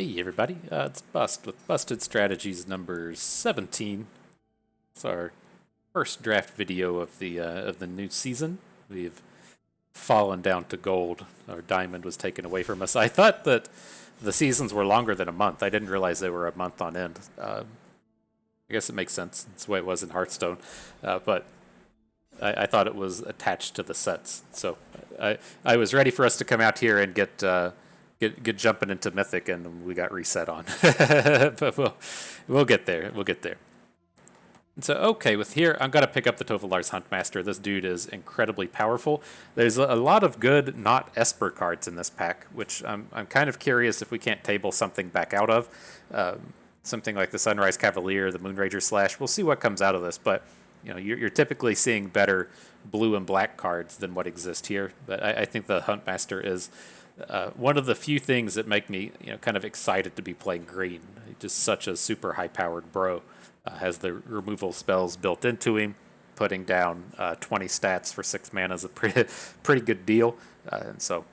Hey everybody, it's Bust with Busted Strategies number 17. It's our first draft video of the new season. We've fallen down to gold. Our diamond was taken away from us. I thought that the seasons were longer than a month. I didn't realize they were a month on end. I guess it makes sense. It's the way it was in Hearthstone. But I thought it was attached to the sets. So I was ready for us to come out here and get jumping into Mythic, and we got reset on. But we'll get there. We'll get there. And so, okay, with here, I'm going to pick up the Tovolar's Huntmaster. This dude is incredibly powerful. There's a lot of good not Esper cards in this pack, which I'm kind of curious if we can't table something back out of. Something like the Sunrise Cavalier, the Moonrager Slash. We'll see what comes out of this, but you know, you're typically seeing better blue and black cards than what exist here. But I think the Huntmaster is one of the few things that make me, kind of excited to be playing green. He's just such a super high-powered bro. Has the removal spells built into him. Putting down 20 stats for 6 mana is a pretty good deal. And so,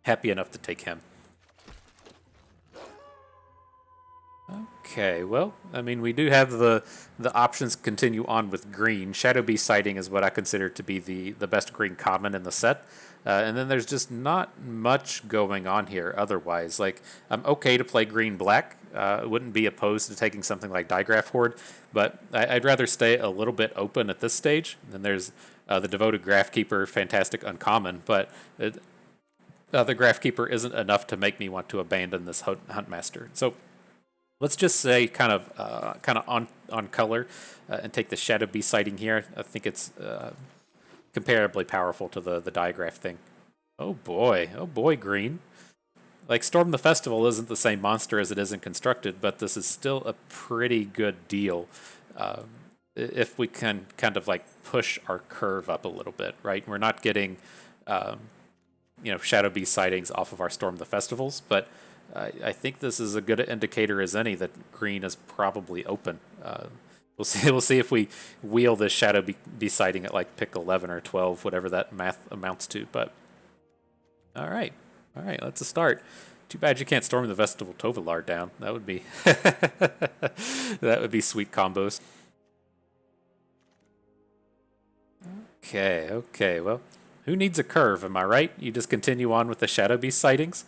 happy enough to take him. Okay, well, I mean, we do have the options continue on with green. Shadowbeast Sighting is what I consider to be the best green common in the set. And then there's just not much going on here otherwise. Like, I'm okay to play green-black. Wouldn't be opposed to taking something like Digraph Horde, but I'd rather stay a little bit open at this stage. And then there's the Devoted Graphkeeper, fantastic uncommon, but the Graphkeeper isn't enough to make me want to abandon this Huntmaster. So let's just say kind of on color and take the Shadowbeast Sighting here. I think it's comparably powerful to the Digraph thing. Oh boy, green. Like, Storm the Festival isn't the same monster as it is in Constructed, but this is still a pretty good deal if we can kind of like push our curve up a little bit, right? We're not getting, Shadowbeast Sightings off of our Storm the Festivals, but I think this is a good indicator as any that green is probably open. We'll see. We'll see if we wheel this Shadowbeast Sighting at like pick 11 or 12, whatever that math amounts to. But all right, let's start. Too bad you can't Storm the Festival Tovolar down. That would be that would be sweet combos. Okay. Well, who needs a curve? Am I right? You just continue on with the Shadowbeast Sightings.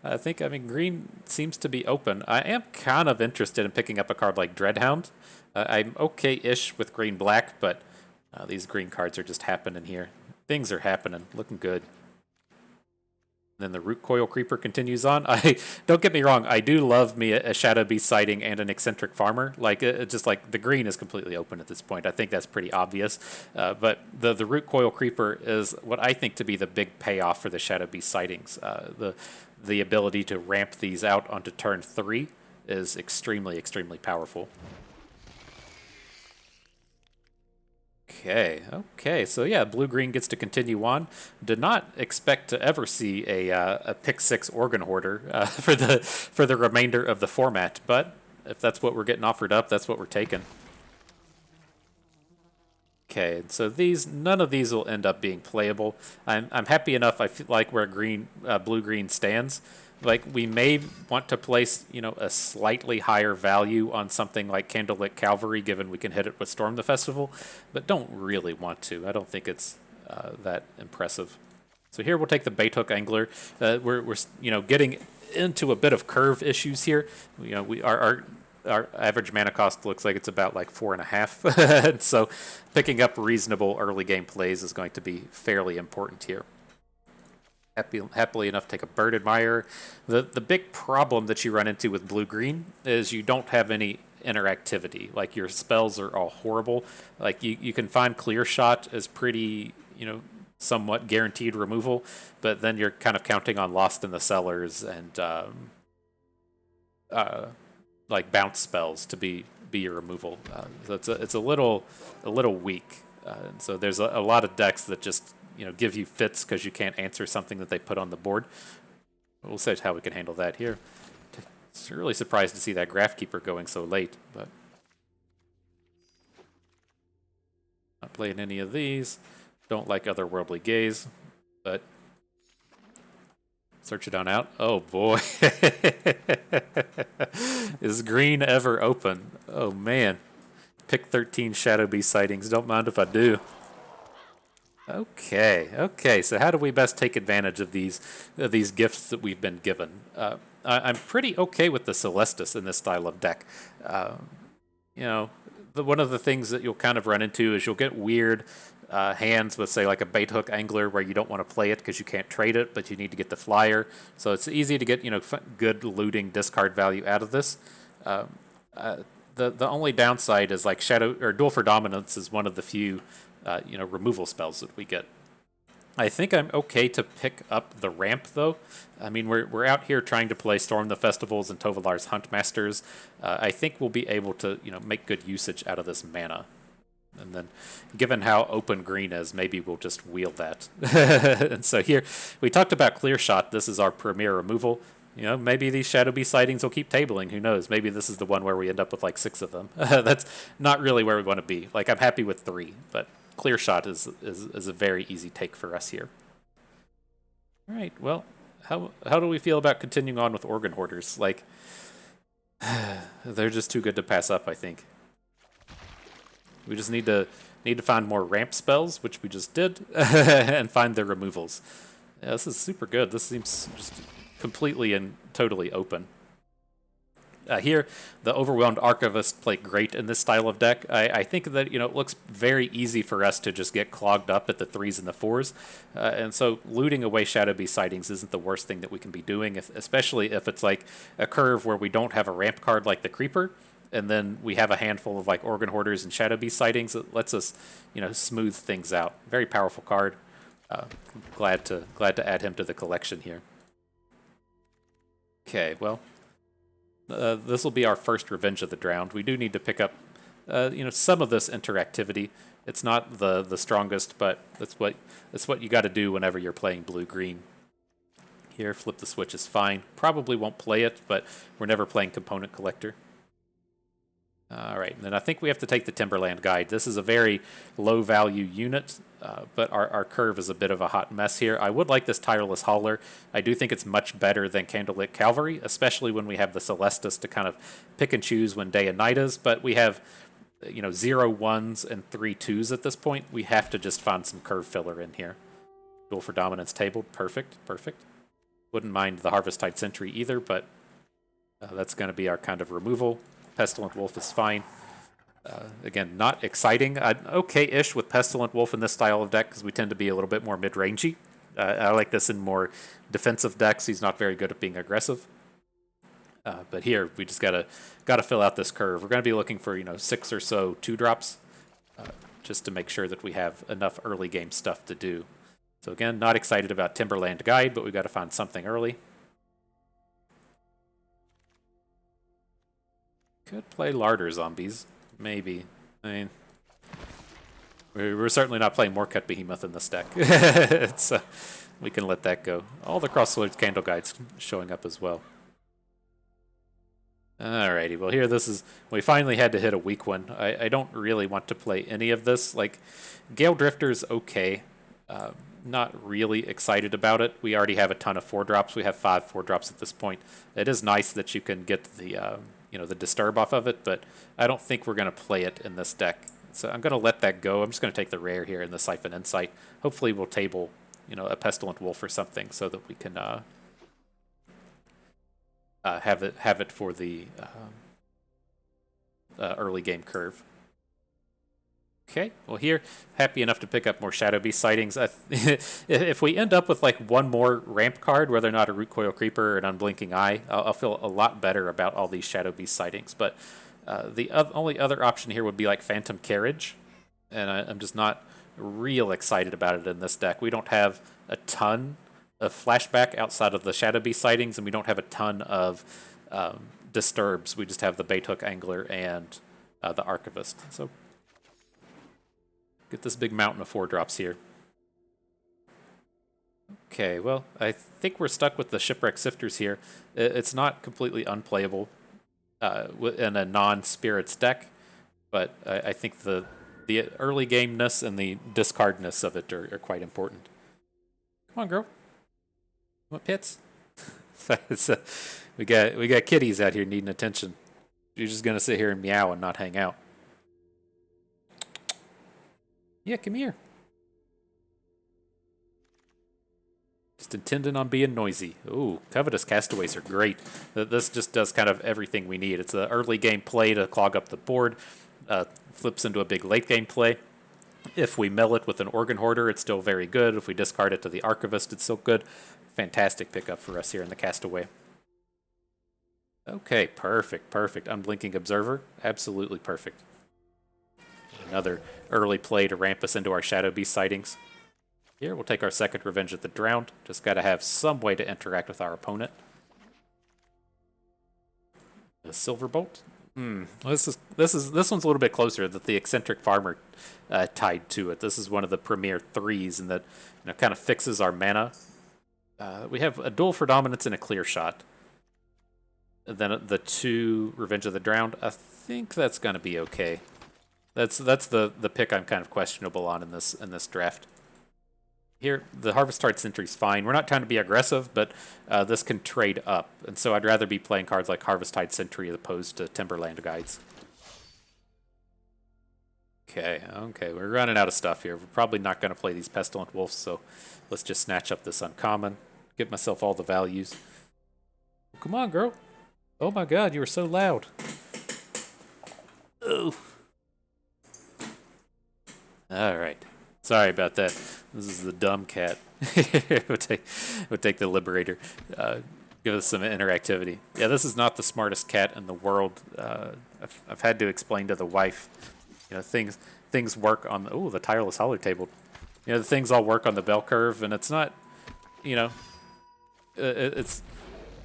I mean, green seems to be open. I am kind of interested in picking up a card like Dreadhound. I'm okay-ish with green-black, but these green cards are just happening here. Things are happening, looking good. Then the Root Coil Creeper continues on. Don't get me wrong, I do love me a Shadowbeast Sighting and an Eccentric Farmer. Like, just like the green is completely open at this point. I think that's pretty obvious. But the Root Coil Creeper is what I think to be the big payoff for the Shadowbeast Sightings. The ability to ramp these out onto turn 3 is extremely powerful. Okay. So yeah, blue-green gets to continue on. Did not expect to ever see a pick 6 Organ Hoarder for the remainder of the format, but if that's what we're getting offered up, that's what we're taking. Okay, so none of these will end up being playable. I'm happy enough. I feel like where blue-green stands. Like, we may want to place, a slightly higher value on something like Candlelit Cavalry, given we can hit it with Storm the Festival, but don't really want to. I don't think it's that impressive. So here we'll take the Baithook Angler. We're getting into a bit of curve issues here. Our average mana cost looks like it's about like 4.5. So picking up reasonable early game plays is going to be fairly important here. Happily enough, take a Bird Admirer. The big problem that you run into with blue-green is you don't have any interactivity. Like, your spells are all horrible. Like, you can find Clear Shot as pretty, somewhat guaranteed removal, but then you're kind of counting on Lost in the Cellars and like bounce spells to be your removal. So it's a little weak. So there's a lot of decks that just give you fits because you can't answer something that they put on the board. We'll see how we can handle that here. It's really surprised to see that Graphkeeper going so late, but not playing any of these. Don't like Otherworldly Gaze, but search it on out. Oh boy. Is green ever open? Oh man. Pick 13 Shadowbeast Sightings. Don't mind if I do. Okay. So how do we best take advantage of these gifts that we've been given? I'm pretty okay with the Celestis in this style of deck. Uh, you know, one of the things that you'll kind of run into is you'll get weird hands with, say, like a bait hook angler where you don't want to play it because you can't trade it, but you need to get the flyer. So it's easy to get good looting discard value out of this. Uh, uh, the only downside is like Shadow or Duel for Dominance is one of the few removal spells that we get. I think I'm okay to pick up the ramp, though. I mean, we're out here trying to play Storm the Festivals and Tovalar's Huntmasters. I think we'll be able to, make good usage out of this mana. And then, given how open green is, maybe we'll just wield that. And so here, we talked about Clear Shot. This is our premier removal. Maybe these Shadowbeast Sightings will keep tabling. Who knows? Maybe this is the one where we end up with like 6 of them. That's not really where we want to be. Like, I'm happy with 3, but Clear Shot is a very easy take for us here. All right. Well, how do we feel about continuing on with Organ Hoarders? Like, they're just too good to pass up, I think. We just need to find more ramp spells, which we just did, and find their removals. Yeah, this is super good. This seems just completely and totally open. Here, the Overwhelmed Archivist play great in this style of deck. I think that it looks very easy for us to just get clogged up at the 3s and the 4s, and so looting away Shadowbeast Sightings isn't the worst thing that we can be doing, especially if it's like a curve where we don't have a ramp card like the Creeper, and then we have a handful of like Organ Hoarders and Shadowbeast Sightings. It lets us, smooth things out. Very powerful card. Glad to add him to the collection here. Okay, well. This will be our first Revenge of the Drowned. We do need to pick up, some of this interactivity. It's not the strongest, but that's what you got to do whenever you're playing blue-green. Here, flip the switch is fine. Probably won't play it, but we're never playing Component Collector. All right, and then I think we have to take the Timberland Guide. This is a very low-value unit, but our curve is a bit of a hot mess here. I would like this Tireless Hauler. I do think it's much better than Candlelit Cavalry, especially when we have the Celestis to kind of pick and choose when day and night is, but we have 0 1s and 3 2s at this point. We have to just find some curve filler in here. Duel for Dominance tabled. Perfect. Wouldn't mind the Harvest-Tide Sentry either, but that's going to be our kind of removal. Pestilent Wolf is fine. Again, not exciting. Okay-ish with Pestilent Wolf in this style of deck because we tend to be a little bit more mid-rangey. I like this in more defensive decks. He's not very good at being aggressive. But here, we just gotta fill out this curve. We're gonna be looking for 6 or so 2-drops, just to make sure that we have enough early game stuff to do. So again, not excited about Timberland Guide, but we got to find something early. Could play Larder Zombies, maybe. I mean, we're certainly not playing Moorcut Behemoth in this deck. We can let that go. All the Crossroads Candle Guides showing up as well. Alrighty, well here we finally had to hit a weak one. I don't really want to play any of this. Like, Gale Drifter's okay. Not really excited about it. We already have a ton of 4-drops. We have 5 4-drops at this point. It is nice that you can get the the Disturb off of it, but I don't think we're going to play it in this deck. So I'm going to let that go. I'm just going to take the rare here in the Siphon Insight. Hopefully we'll table, a Pestilent Wolf or something so that we can have it for the early game curve. Okay, well here, happy enough to pick up more Shadowbeast Sightings. If we end up with like one more ramp card, whether or not a Root Coil Creeper or an Unblinking Eye, I'll feel a lot better about all these Shadowbeast Sightings. But the only other option here would be like Phantom Carriage, and I'm just not real excited about it in this deck. We don't have a ton of flashback outside of the Shadowbeast Sightings, and we don't have a ton of Disturbs. We just have the Bait Hook Angler and the Archivist. So get this big mountain of 4-drops here. Okay, well, I think we're stuck with the Shipwreck Sifters here. It's not completely unplayable in a non-Spirits deck, but I think the early gameness and the discardness of it are quite important. Come on, girl. What pits? We got kitties out here needing attention. You're just gonna sit here and meow and not hang out. Yeah, come here. Just intending on being noisy. Ooh, Covetous Castaways are great. This just does kind of everything we need. It's an early game play to clog up the board. Flips into a big late game play. If we mill it with an Organ Hoarder, it's still very good. If we discard it to the Archivist, it's still good. Fantastic pickup for us here in the Castaway. Okay, perfect, perfect. Unblinking Observer, absolutely perfect. Another early play to ramp us into our Shadowbeast Sightings. Here, we'll take our second Revenge of the Drowned. Just got to have some way to interact with our opponent. The Silverbolt. This one's a little bit closer. That the Eccentric Farmer tied to it. This is one of the premier threes, and that kind of fixes our mana. We have a Duel for Dominance and a Clear Shot. And then the 2 Revenge of the Drowned. I think that's gonna be okay. That's the pick I'm kind of questionable on in this draft. Here, the Harvest-Tide Sentry's fine. We're not trying to be aggressive, but this can trade up. And so I'd rather be playing cards like Harvest-Tide Sentry as opposed to Timberland Guides. Okay, we're running out of stuff here. We're probably not going to play these Pestilent Wolves, so let's just snatch up this uncommon. Get myself all the values. Come on, girl. Oh my god, you were so loud. Oh. Alright. Sorry about that. This is the dumb cat. we'll take the Liberator. Give us some interactivity. Yeah, this is not the smartest cat in the world. I've had to explain to the wife, things work on the Tireless Holler Table. The things all work on the bell curve, and it's not, it's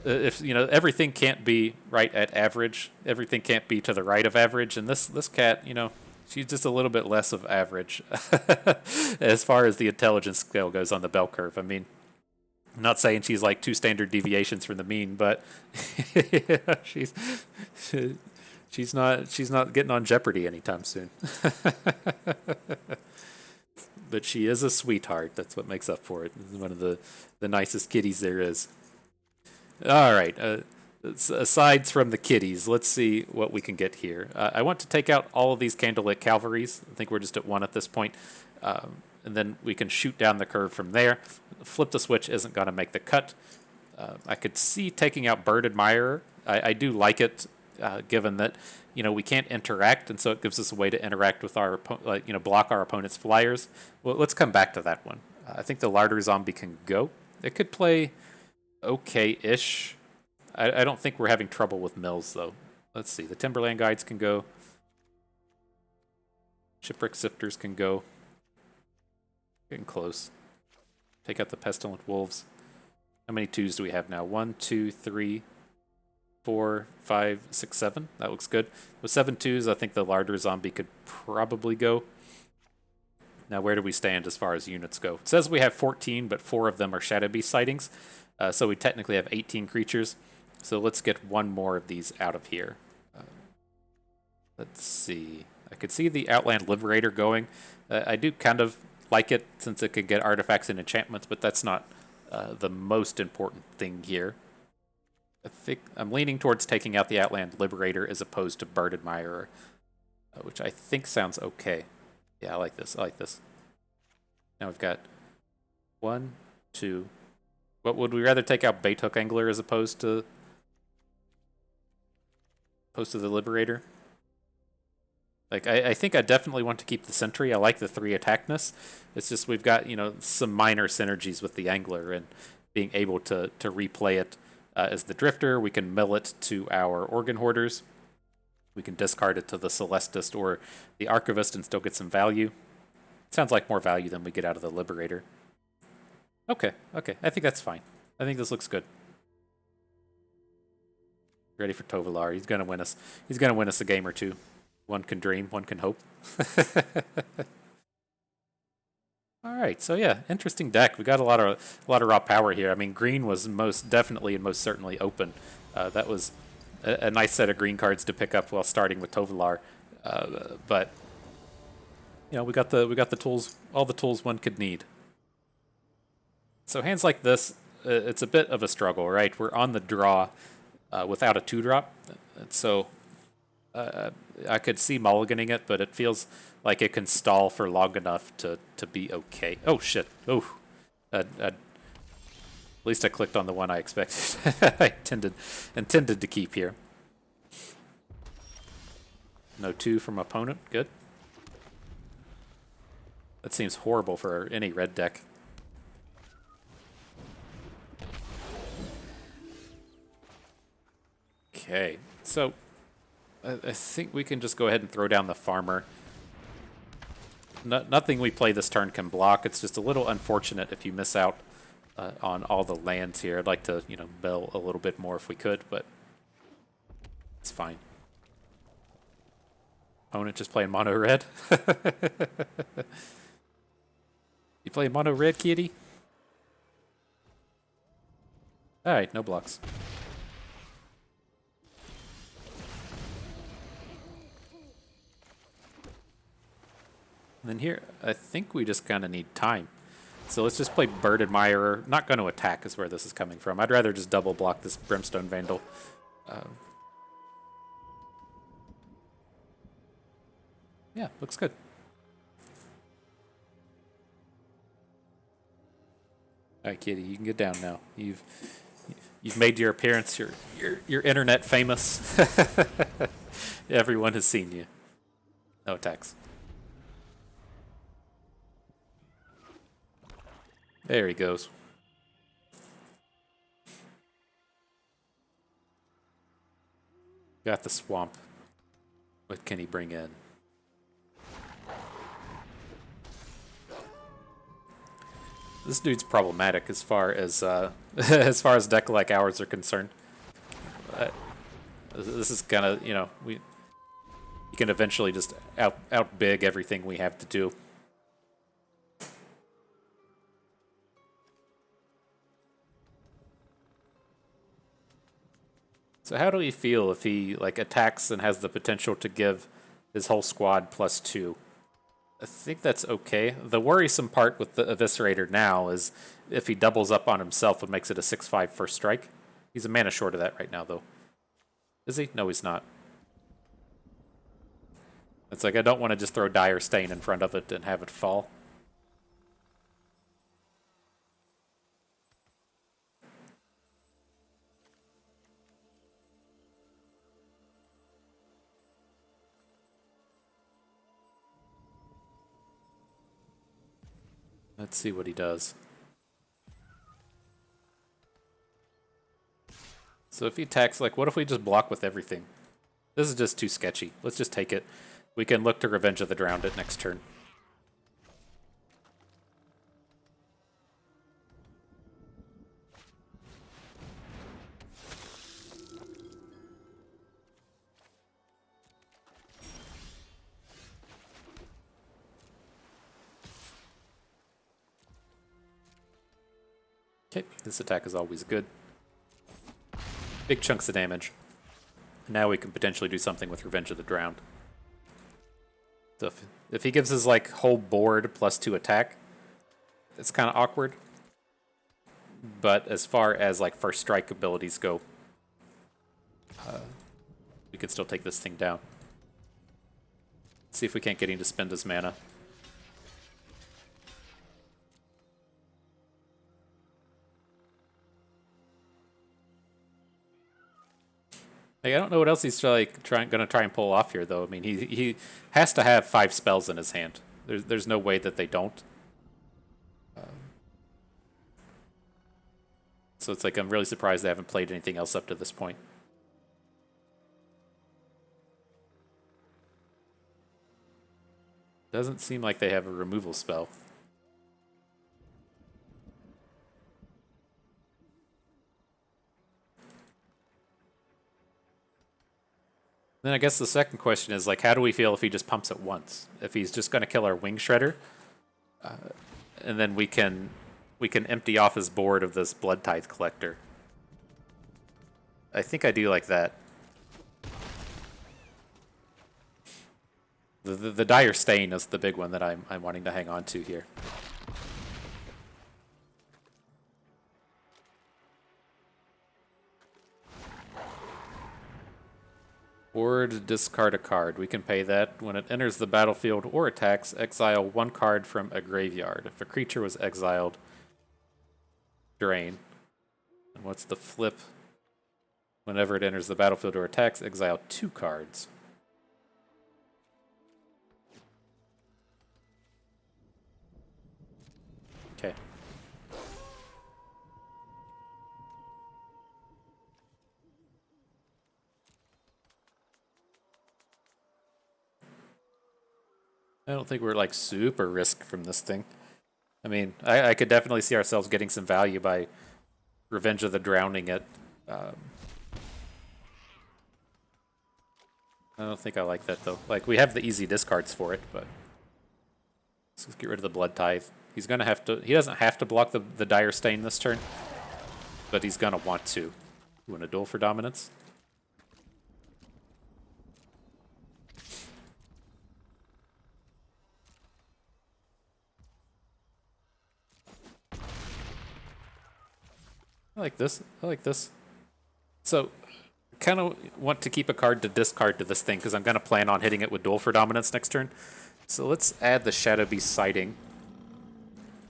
if everything can't be right at average. Everything can't be to the right of average, and this cat, she's just a little bit less of average as far as the intelligence scale goes on the bell curve. I mean, I'm not saying she's like 2 standard deviations from the mean, but she's not getting on Jeopardy anytime soon. But she is a sweetheart. That's what makes up for it. One of the nicest kitties there is. All right. Aside from the kitties, let's see what we can get here. I want to take out all of these Candlelit Cavalries. I think we're just at 1 at this point. And then we can shoot down the curve from there. Flip the Switch isn't going to make the cut. I could see taking out Bird Admirer. I do like it, given that we can't interact, and so it gives us a way to interact with our block our opponent's flyers. Well, let's come back to that one. I think the Larder Zombie can go. It could play okay-ish. I don't think we're having trouble with mills, though. Let's see. The Timberland Guides can go. Shipwreck Sifters can go. Getting close. Take out the Pestilent Wolves. How many 2s do we have now? 1, 2, 3, 4, 5, 6, 7. That looks good. With 7 2s, I think the Larder Zombie could probably go. Now, where do we stand as far as units go? It says we have 14, but 4 of them are Shadowbeast Sightings. So we technically have 18 creatures. So let's get 1 more of these out of here. Let's see. I could see the Outland Liberator going. I do kind of like it since it could get artifacts and enchantments, but that's not the most important thing here. I think I'm leaning towards taking out the Outland Liberator as opposed to Bird Admirer, which I think sounds okay. Yeah, I like this. Now we've got 1, 2. What would we rather take out Bait Hook Angler as opposed to the Liberator? I think I definitely want to keep the Sentry. I like the 3 attackness. It's just we've got some minor synergies with the Angler and being able to replay it as the Drifter. We can mill it to our Organ Hoarders. We can discard it to the Celestist or the Archivist and still get some value. Sounds like more value than we get out of the Liberator. Okay. I think that's fine. I think this looks good. Ready for Tovolar. He's gonna win us. He's gonna win us a game or 2. One can dream, one can hope. All right, so yeah, interesting deck. We got a lot of raw power here. I mean, green was most definitely and most certainly open. That was a nice set of green cards to pick up while starting with Tovolar. But we got the tools, all the tools one could need. So hands like this, it's a bit of a struggle, right? We're on the draw without a 2-drop, and so I could see mulliganing it, but it feels like it can stall for long enough to be okay. Oh shit! Oh, at least I clicked on the one I expected. I intended to keep here. No 2 from opponent. Good. That seems horrible for any red deck. Okay, so I think we can just go ahead and throw down the farmer. Nothing we play this turn can block. It's just a little unfortunate if you miss out on all the lands here. I'd like to, mill a little bit more if we could, but it's fine. Opponent just playing mono red. You play mono red, kitty? Alright, no blocks. And then here, I think we just kind of need time. So let's just play Bird Admirer. Not going to attack is where this is coming from. I'd rather just double block this Brimstone Vandal. Yeah, looks good. Alright, kitty, you can get down now. You've made your appearance. You're internet famous. Everyone has seen you. No attacks. There he goes. Got the swamp. What can he bring in? This dude's problematic as far as as far as deck like ours are concerned. This is gonna, you can eventually just out big everything we have to do. So how do we feel if he attacks and has the potential to give his whole squad +2? I think that's okay. The worrisome part with the Eviscerator now is if he doubles up on himself, it makes it a 6/5 first strike. He's a mana short of that right now, though. Is he? No, he's not. It's like I don't want to just throw Dire Stain in front of it and have it fall. Let's see what he does. So if he attacks, what if we just block with everything? This is just too sketchy. Let's just take it. We can look to Revenge of the Drowned it next turn. Okay, this attack is always good. Big chunks of damage. Now we can potentially do something with Revenge of the Drowned. So if he gives his whole board +2 attack, it's kind of awkward. But as far as first strike abilities go, we could still take this thing down. See if we can't get him to spend his mana. I don't know what else he's gonna try and pull off here, though. I mean, he has to have 5 spells in his hand. There's no way that they don't. So it's I'm really surprised they haven't played anything else up to this point. Doesn't seem like they have a removal spell. Then I guess the second question is, how do we feel if he just pumps it once? If he's just going to kill our Wing Shredder, and then we can empty off his board of this Blood Tithe Collector. I think I do like that. The Dire Stain is the big one that I'm wanting to hang on to here. Or to discard a card. We can pay that. When it enters the battlefield or attacks, exile one card from a graveyard. If a creature was exiled, drain. And what's the flip? Whenever it enters the battlefield or attacks, exile two cards. Okay. I don't think we're like super risk from this thing. I mean, I could definitely see ourselves getting some value by Revenge of the Drowning it. I don't think I like that though. Like, we have the easy discards for it, but let's get rid of the Blood Tithe. He's gonna have to. He doesn't have to block the Dire Stain this turn, but he's gonna want to win a duel for dominance. I like this. I like this. So, kind of want to keep a card to discard to this thing because I'm going to plan on hitting it with Duel for Dominance next turn. So let's add the Shadowbeast Sighting.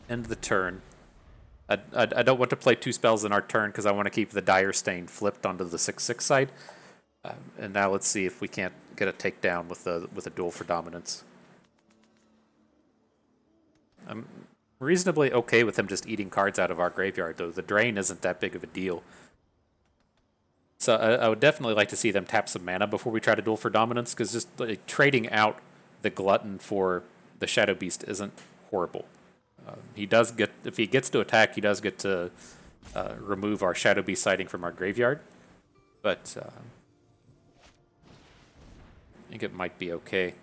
End the turn. I don't want to play two spells in our turn because I want to keep the Dire Stain flipped onto the 6/6 side. And now let's see if we can't get a takedown with a Duel for Dominance. I'm reasonably okay with him just eating cards out of our graveyard, though. The drain isn't that big of a deal. So I would definitely like to see them tap some mana before we try to Duel for Dominance, because just like, trading out the Glutton for the Shadowbeast isn't horrible. He does get, if he gets to attack, he does get to remove our Shadowbeast Sighting from our graveyard. But I think it might be okay.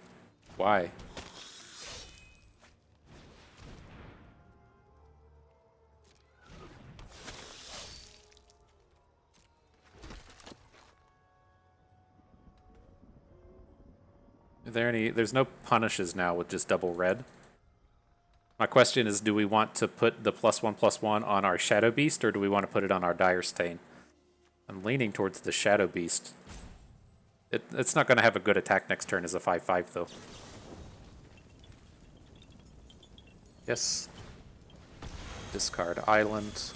Why? Are there any? There's no punishes now with just double red. My question is, do we want to put the +1/+1 on our Shadowbeast, or do we want to put it on our Dire Stain? I'm leaning towards the Shadowbeast. It's not going to have a good attack next turn as a 5/5, though. Yes. Discard Island.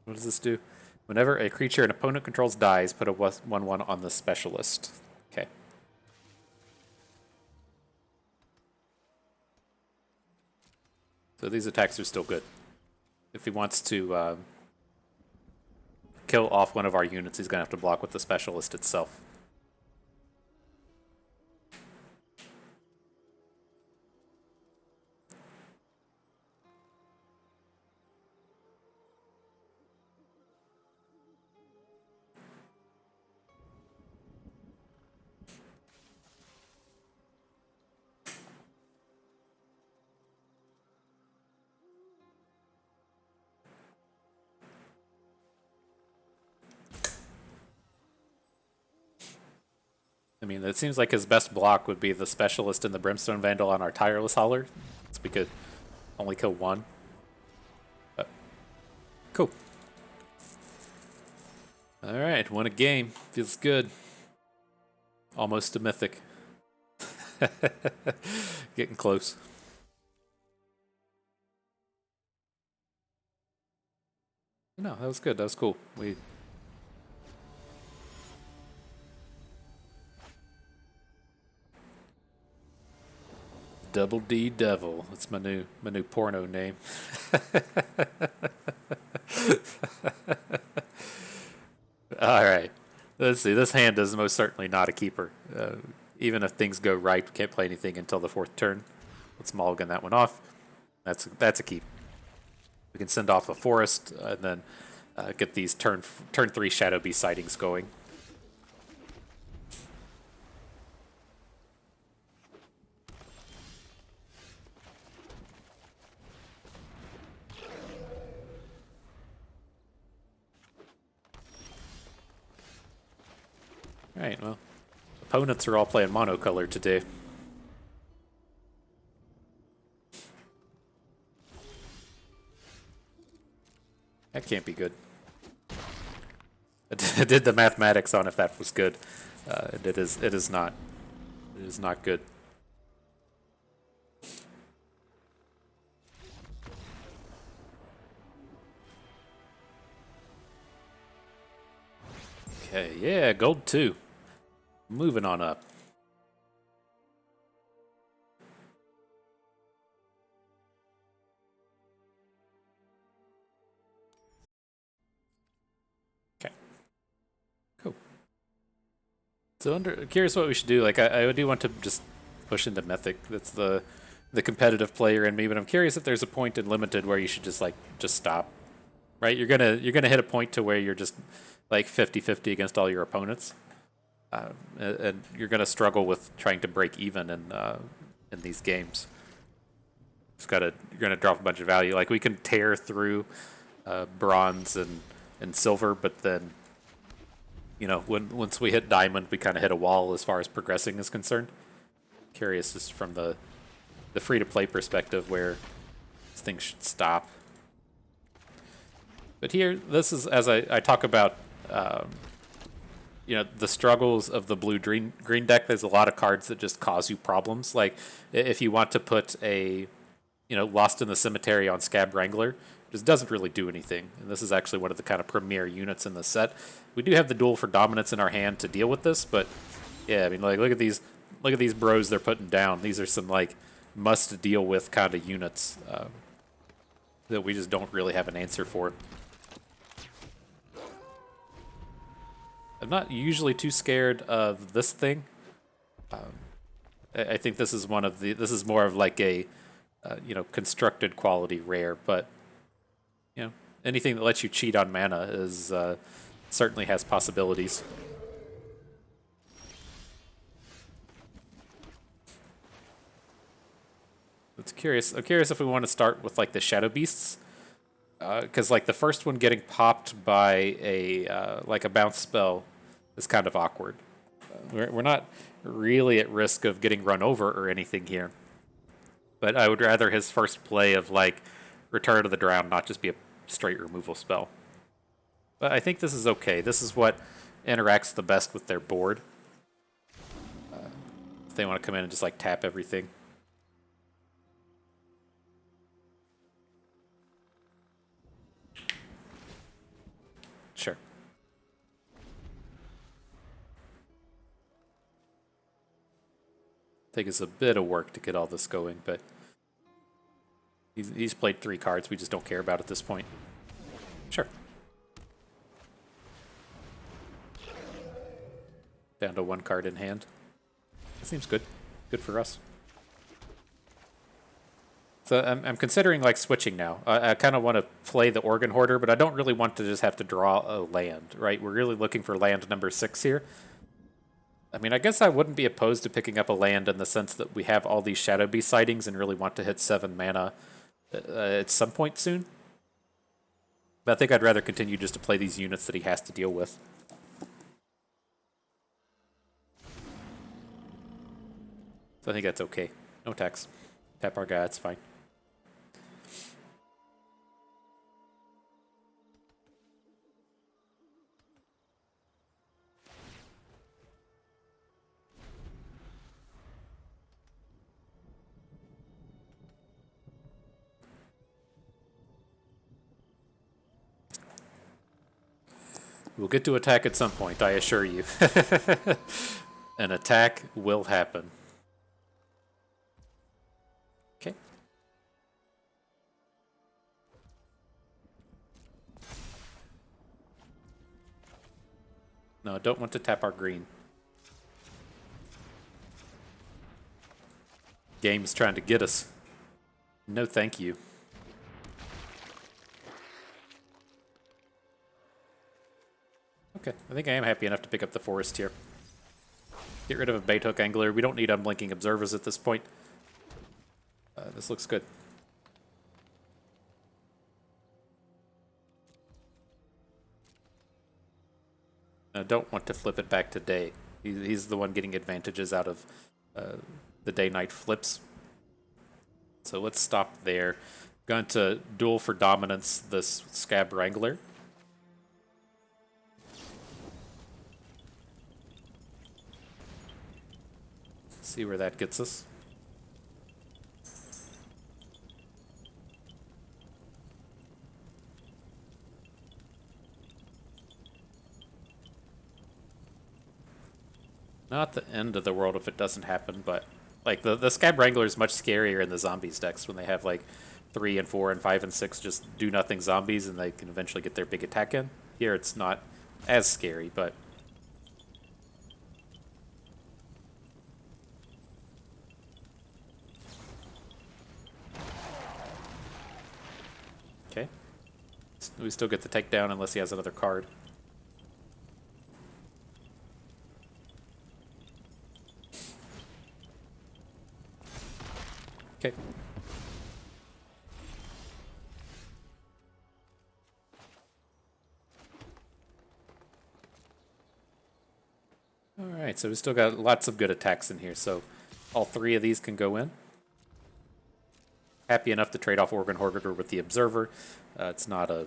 What does this do? Whenever a creature an opponent controls dies, put a 1/1 on the Specialist. Okay. So these attacks are still good. If he wants to kill off one of our units, he's going to have to block with the Specialist itself. I mean, it seems like his best block would be the Specialist and the Brimstone Vandal on our Tireless Hauler. So we could only kill one. But, cool. Alright, won a game. Feels good. Almost a mythic. Getting close. No, that was good. That was cool. We Double D Devil. That's my new porno name. All right. Let's see. This hand is most certainly not a keeper. Even if things go right, we can't play anything until the fourth turn. Let's mulligan that one off. That's a keep. We can send off a forest and then get these turn 3 Shadowbeast sightings going. Alright, well, opponents are all playing monocolor today. That can't be good. I did the mathematics on if that was good. It is. It is not. It is not good. Okay, yeah, gold 2. Moving on up. Okay. Cool. So curious what we should do. Like I do want to just push into Mythic. That's the competitive player in me, but I'm curious if there's a point in Limited where you should just stop. Right? You're gonna hit a point to where you're just like 50-50 against all your opponents. And you're gonna struggle with trying to break even in these games. You're gonna drop a bunch of value. Like we can tear through bronze and silver, but then once we hit diamond, we kind of hit a wall as far as progressing is concerned. Curious just from the free to play perspective where things should stop. But here, this is as I talk about. The struggles of the blue green deck. There's a lot of cards that just cause you problems. Like if you want to put a Lost in the Cemetery on Scab Wrangler, just doesn't really do anything. And this is actually one of the kind of premier units in the set. We do have the Duel for Dominance in our hand to deal with this, but yeah, I mean, like look at these bros they're putting down. These are some like must deal with kind of units that we just don't really have an answer for. I'm not usually too scared of this thing. I think this is this is more of like a, constructed quality rare, but, anything that lets you cheat on mana is, certainly has possibilities. I'm curious if we want to start with like the Shadow Beasts. Because like the first one getting popped by a bounce spell is kind of awkward. We're not really at risk of getting run over or anything here, but I would rather his first play of like Return to the Drown not just be a straight removal spell. But I think this is okay. This is what interacts the best with their board. If they want to come in and just like tap everything. Sure. Take us a bit of work to get all this going, but he's played 3 cards we just don't care about at this point. Sure. Down to 1 card in hand. That seems good. Good for us. So I'm considering like switching now. I kind of want to play the Organ Hoarder, but I don't really want to just have to draw a land, right? We're really looking for land number 6 here. I mean, I guess I wouldn't be opposed to picking up a land in the sense that we have all these Shadowbeast Sightings and really want to hit 7 mana at some point soon. But I think I'd rather continue just to play these units that he has to deal with. So I think that's okay. No tax. Tap our guy, that's fine. We'll get to attack at some point, I assure you. An attack will happen. Okay. No, I don't want to tap our green. Game's trying to get us. No thank you. Okay, I think I am happy enough to pick up the forest here. Get rid of a bait hook angler. We don't need unblinking observers at this point. This looks good. I don't want to flip it back to day. He's the one getting advantages out of the day-night flips. So let's stop there. Going to duel for dominance this Scab Wrangler. See where that gets us. Not the end of the world if it doesn't happen, but like the Scab Wrangler is much scarier in the zombies decks when they have like 3 and 4 and 5 and 6 just do nothing zombies and they can eventually get their big attack in. Here it's not as scary, but okay. We still get the takedown unless he has another card. Okay. Alright, so we still got lots of good attacks in here, so all 3 of these can go in. Happy enough to trade off Organ Hoarder with the Observer. It's not a...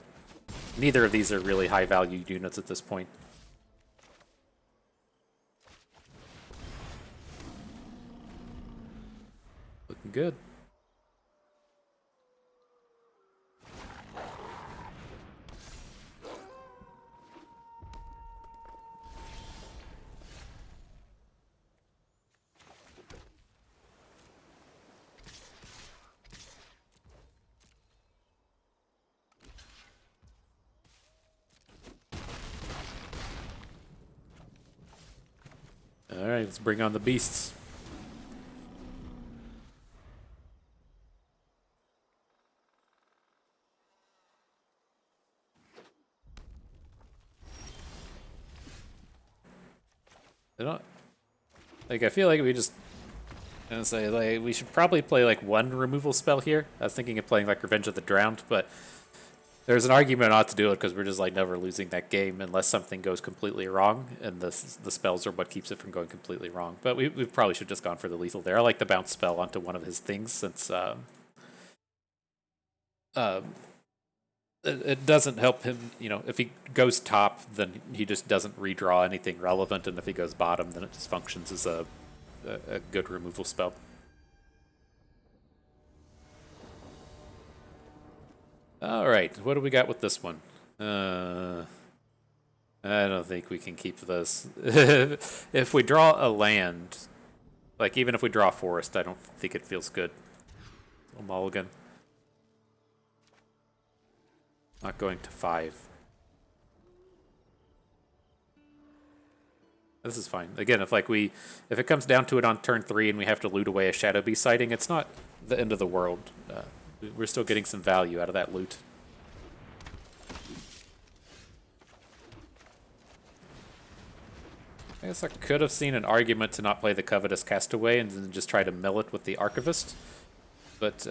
Neither of these are really high value units at this point. Looking good. Alright, let's bring on the beasts. I don't... Like, I feel like we just... I'm gonna say, like, we should probably play, like, one removal spell here. I was thinking of playing, like, Revenge of the Drowned, but there's an argument not to do it because we're just, like, never losing that game unless something goes completely wrong, and the spells are what keeps it from going completely wrong. But we probably should have just gone for the lethal there. I like the bounce spell onto one of his things since it doesn't help him, you know, if he goes top, then he just doesn't redraw anything relevant, and if he goes bottom, then it just functions as a good removal spell. Alright, what do we got with this one? I don't think we can keep this. If we draw a land, like even if we draw a forest, I don't think it feels good. A mulligan. Not going to 5. This is fine. Again, if it comes down to it on turn 3 and we have to loot away a Shadowbeast Sighting, it's not the end of the world. We're still getting some value out of that loot. I guess I could have seen an argument to not play the Covetous Castaway and then just try to mill it with the Archivist. But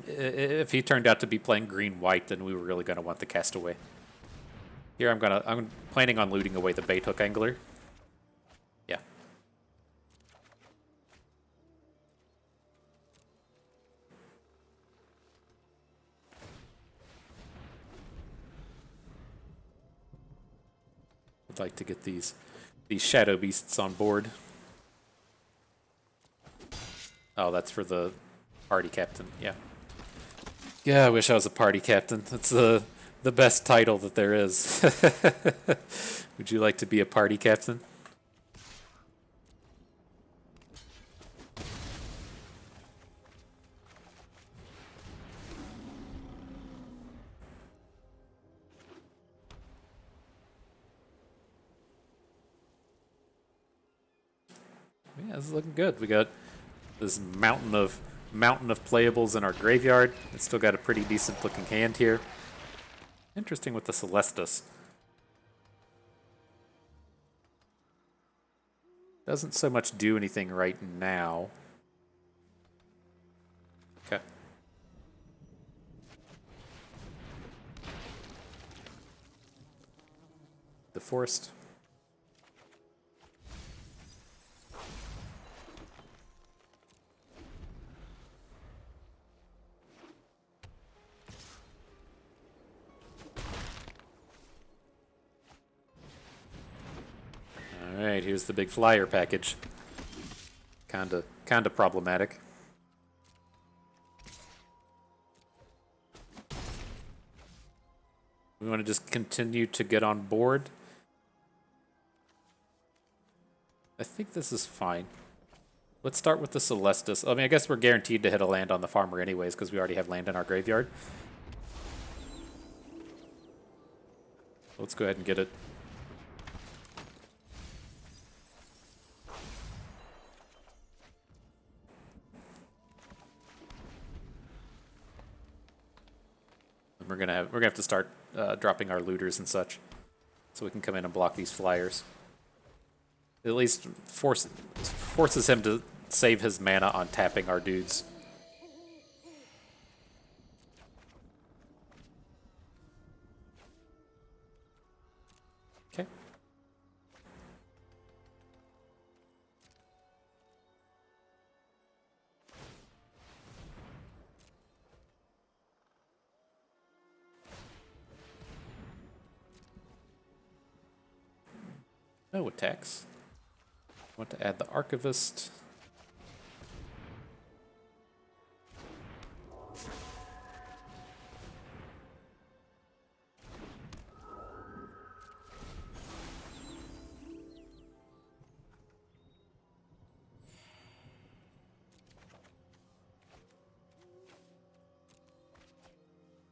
if he turned out to be playing green-white, then we were really going to want the Castaway. Here I'm planning on looting away the Bait Hook Angler. Yeah. I'd like to get these Shadow Beasts on board. Oh, that's for the party captain. Yeah. Yeah, I wish I was a party captain. That's the best title that there is. Would you like to be a party captain? Yeah, this is looking good. We got this mountain of playables in our graveyard. It's still got a pretty decent looking hand here. Interesting with the Celestus. Doesn't so much do anything right now. Okay. The forest. Alright, here's the big flyer package. Kinda problematic. We want to just continue to get on board. I think this is fine. Let's start with the Celestis. I mean, I guess we're guaranteed to hit a land on the farmer anyways, because we already have land in our graveyard. Let's go ahead and get it. And we're gonna have to start dropping our looters and such, so we can come in and block these flyers. At least forces him to save his mana on tapping our dudes. Okay. No attacks. Want to add the Archivist.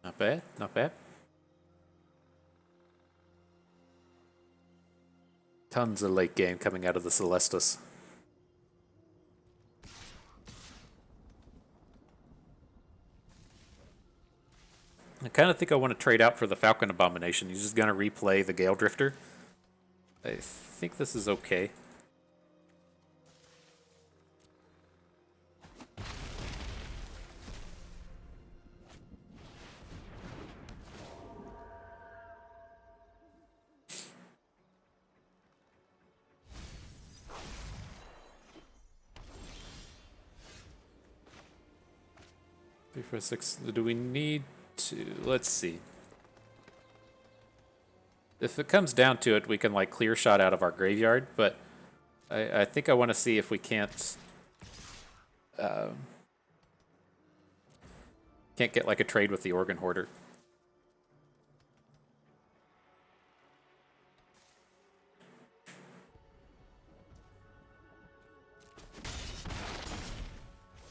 Not bad, not bad. Tons of late game coming out of the Celestis. I kind of think I want to trade out for the Falcon Abomination. He's just going to replay the Gale Drifter. I think this is okay. Three, four, six. Do we need to? Let's see. If it comes down to it, we can like clear shot out of our graveyard, but I think I want to see if we can't get like a trade with the Organ Hoarder.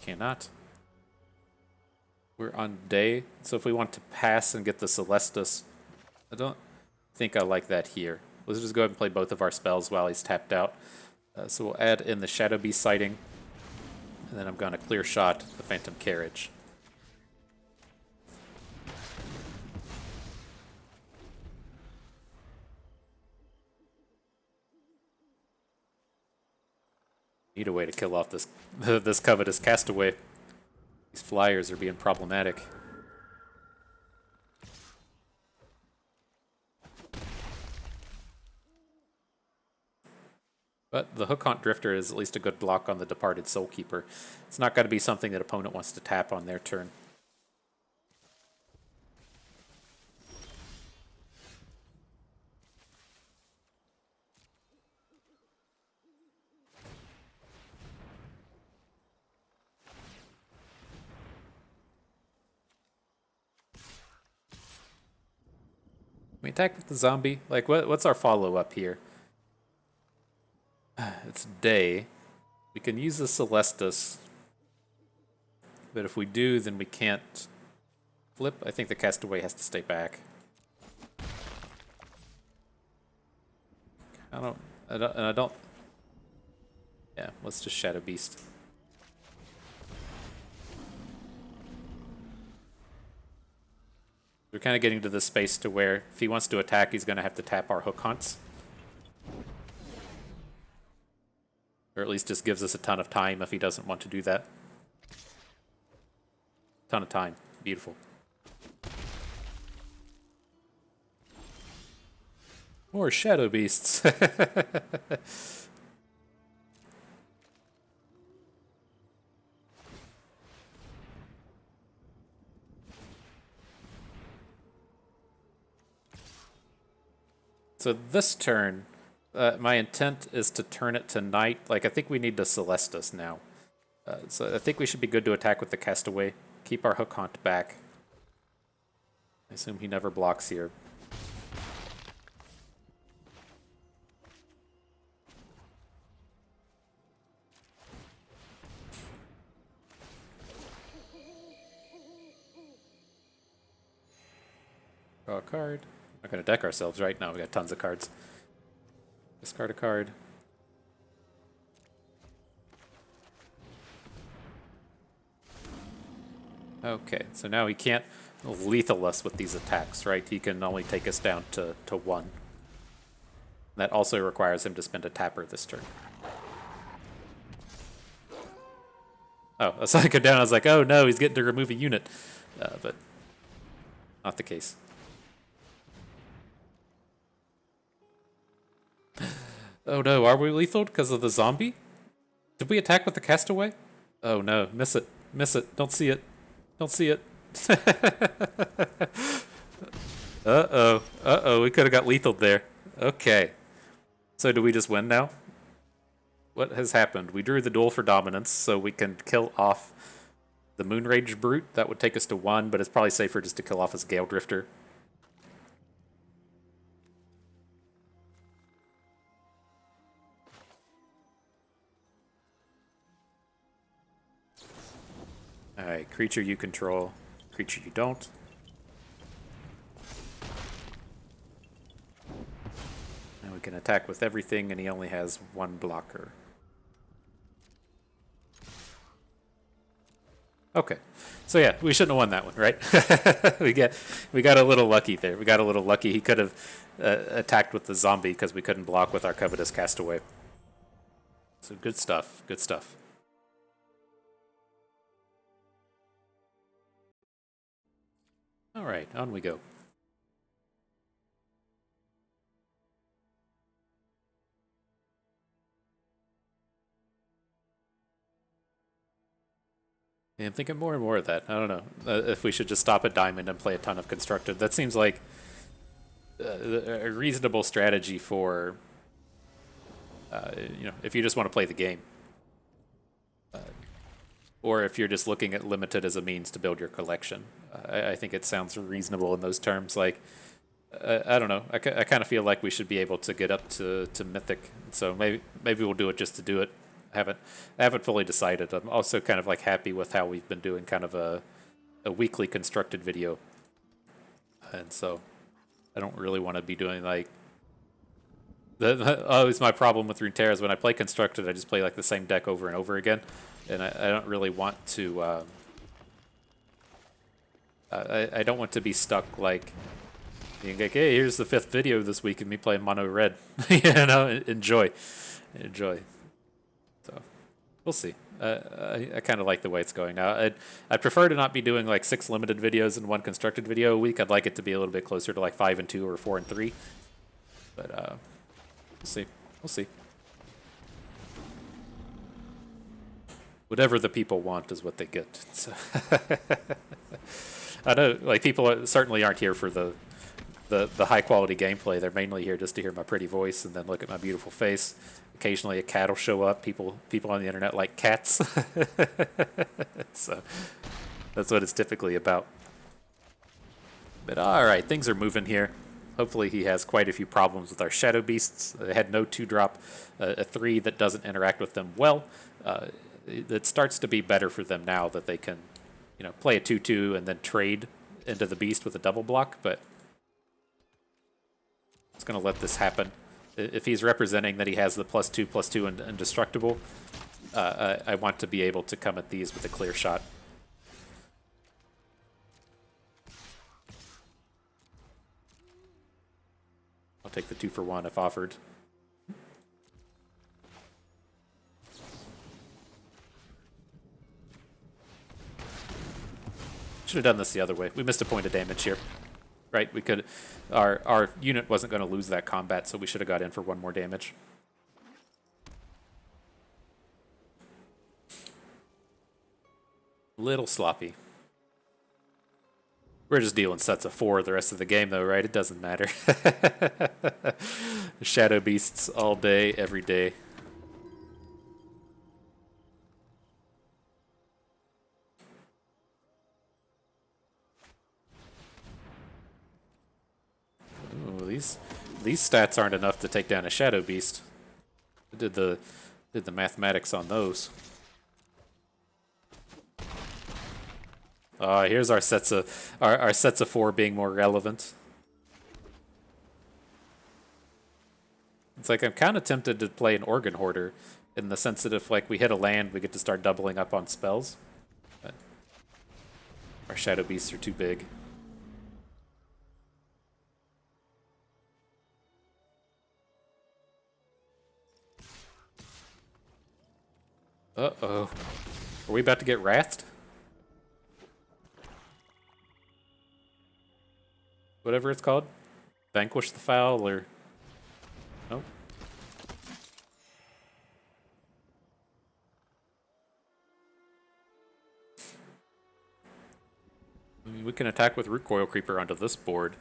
Cannot. We're on day, so if we want to pass and get the Celestis, I don't think I like that here. Let's just go ahead and play both of our spells while he's tapped out. So we'll add in the Shadowbeast Sighting, and then I'm going to clear shot the Phantom Carriage. Need a way to kill off this this covetous castaway. These flyers are being problematic. But the Hook Haunt Drifter is at least a good block on the Departed Soulkeeper. It's not going to be something that opponent wants to tap on their turn. We attack with the zombie. Like, what's our follow-up here? It's day. We can use the Celestis. But if we do, then we can't flip. I think the Castaway has to stay back. I don't. Yeah, let's just Shadow Beast. We're kind of getting to this space to where if he wants to attack, he's going to have to tap our Hook Haunts. Or at least just gives us a ton of time if he doesn't want to do that. Ton of time. Beautiful. More Shadow Beasts. So this turn, my intent is to turn it to night. Like, I think we need to Celestus now. So I think we should be good to attack with the Castaway. Keep our Hook Haunt back. I assume he never blocks here. Draw a card. We're not going to deck ourselves, right? No, we got tons of cards. Discard a card. Okay, so now he can't lethal us with these attacks, right? He can only take us down to 1. That also requires him to spend a tapper this turn. Oh, I saw it go down. I was like, oh no, he's getting to remove a unit. But not the case. Oh no, are we lethal because of the zombie? Did we attack with the Castaway? Oh no, miss it. Miss it. Don't see it. Don't see it. Uh-oh. Uh-oh, we could have got lethal there. Okay. So do we just win now? What has happened? We drew the duel for dominance, so we can kill off the Moonrage Brute. That would take us to 1, but it's probably safer just to kill off his Gale Drifter. Alright, creature you control, creature you don't. And we can attack with everything, and he only has 1 blocker. Okay, so yeah, we shouldn't have won that one, right? we got a little lucky there. We got a little lucky. He could have attacked with the zombie because we couldn't block with our Covetous Castaway. So good stuff. Good stuff. All right, on we go. Yeah, I'm thinking more and more of that. I don't know if we should just stop at Diamond and play a ton of Constructed. That seems like a reasonable strategy for, if you just want to play the game. Or if you're just looking at Limited as a means to build your collection. I think it sounds reasonable in those terms. Like, I don't know. I kind of feel like we should be able to get up to Mythic. So maybe we'll do it just to do it. I haven't fully decided. I'm also kind of like happy with how we've been doing kind of a weekly constructed video. And so I don't really want to be doing like always my problem with Runeterra is when I play constructed, I just play like the same deck over and over again, and I don't really want to. I don't want to be stuck like being like, hey, here's the 5th video this week of me playing mono red. Enjoy. So we'll see. I kind of like the way it's going now. I'd prefer to not be doing like 6 limited videos and 1 constructed video a week. I'd like it to be a little bit closer to like 5 and 2 or 4 and 3. But we'll see. We'll see. Whatever the people want is what they get. So I know, like, people certainly aren't here for the high quality gameplay. They're mainly here just to hear my pretty voice and then look at my beautiful face. Occasionally a cat will show up. People on the internet like cats. So that's what it's typically about. But alright, things are moving here. Hopefully he has quite a few problems with our Shadowbeasts. They had no 2-drop, a 3 that doesn't interact with them well. It starts to be better for them now that they can, play a 2/2 and then trade into the beast with a double block, but it's going to let this happen. If he's representing that he has the +2/+2 and indestructible, I want to be able to come at these with a clear shot. I'll take the 2 for 1 if offered. Should have done this the other way. We missed a point of damage here. Right? We could. Our unit wasn't going to lose that combat, so we should have got in for 1 more damage. Little sloppy. We're just dealing sets of 4 the rest of the game, though, right? It doesn't matter. Shadow Beasts all day, every day. Ooh, these stats aren't enough to take down a Shadow Beast. I did the mathematics on those. Here's our sets of 4 being more relevant. It's like I'm kind of tempted to play an Organ Hoarder, in the sense that if like we hit a land, we get to start doubling up on spells. But our Shadow Beasts are too big. Uh-oh. Are we about to get wrathed? Whatever it's called? Vanquish the Foul, or... Nope. I mean, we can attack with Root Coil Creeper onto this board.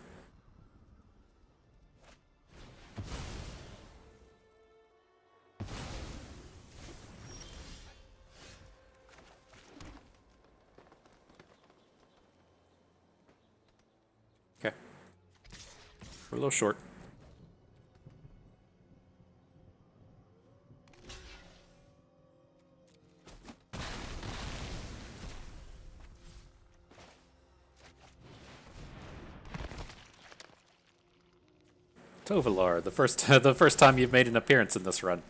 Okay. We're a little short. Tovalar, the first time you've made an appearance in this run.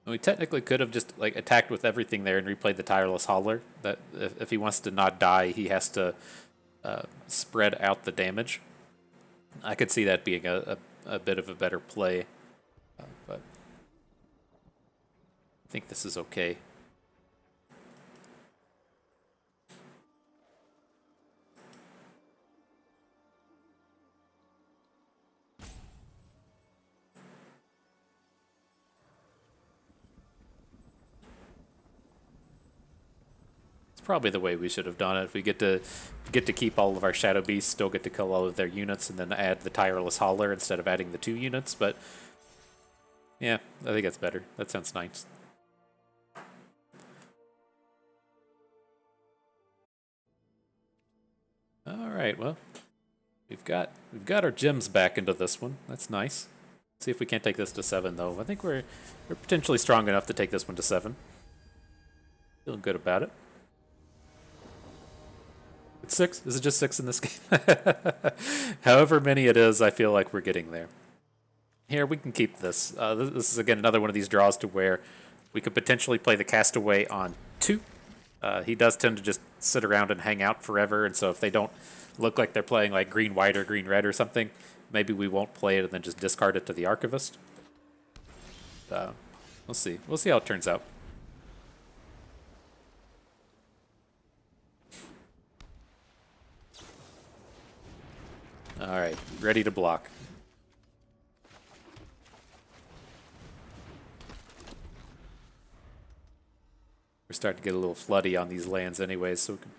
We technically could have just like attacked with everything there and replayed the Tireless Hauler. That if he wants to not die, he has to spread out the damage. I could see that being a bit of a better play, but I think this is okay. Probably the way we should have done it. If we get to keep all of our Shadow Beasts, still get to kill all of their units, and then add the Tireless Hauler instead of adding the 2 units. But yeah, I think that's better. That sounds nice. All right, well, we've got our gems back into this one. That's nice. Let's see if we can't take this to 7 though. I think we're potentially strong enough to take this one to 7. Feeling good about it. It's 6? Is it just 6 in this game? However many it is, I feel like we're getting there. Here, we can keep this. This is, again, another one of these draws to where we could potentially play the Castaway on 2. He does tend to just sit around and hang out forever, and so if they don't look like they're playing like green-white or green-red or something, maybe we won't play it and then just discard it to the Archivist. We'll see. We'll see how it turns out. Alright, ready to block. We're starting to get a little floody on these lands anyways, so we can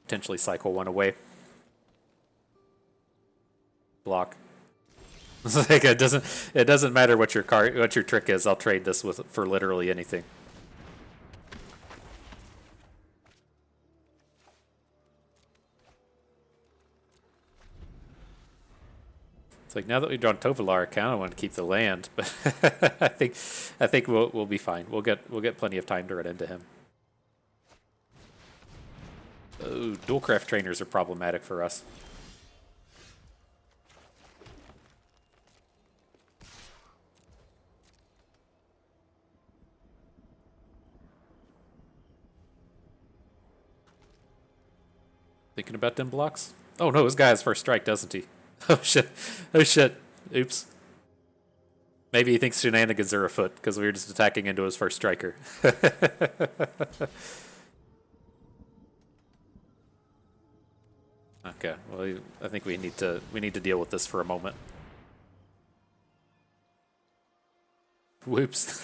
potentially cycle one away. Block. Like it doesn't matter what your trick is, I'll trade this for literally anything. Like now that we've drawn Tovalar, I kind of want to keep the land, but I think we'll be fine. We'll get plenty of time to run into him. Oh, Dualcraft Trainers are problematic for us. Thinking about them blocks? Oh no, this guy has first strike, doesn't he? Oh shit. Oh shit. Oops. Maybe he thinks shenanigans are afoot because we were just attacking into his first striker. Okay, well, I think we need to deal with this for a moment. Whoops.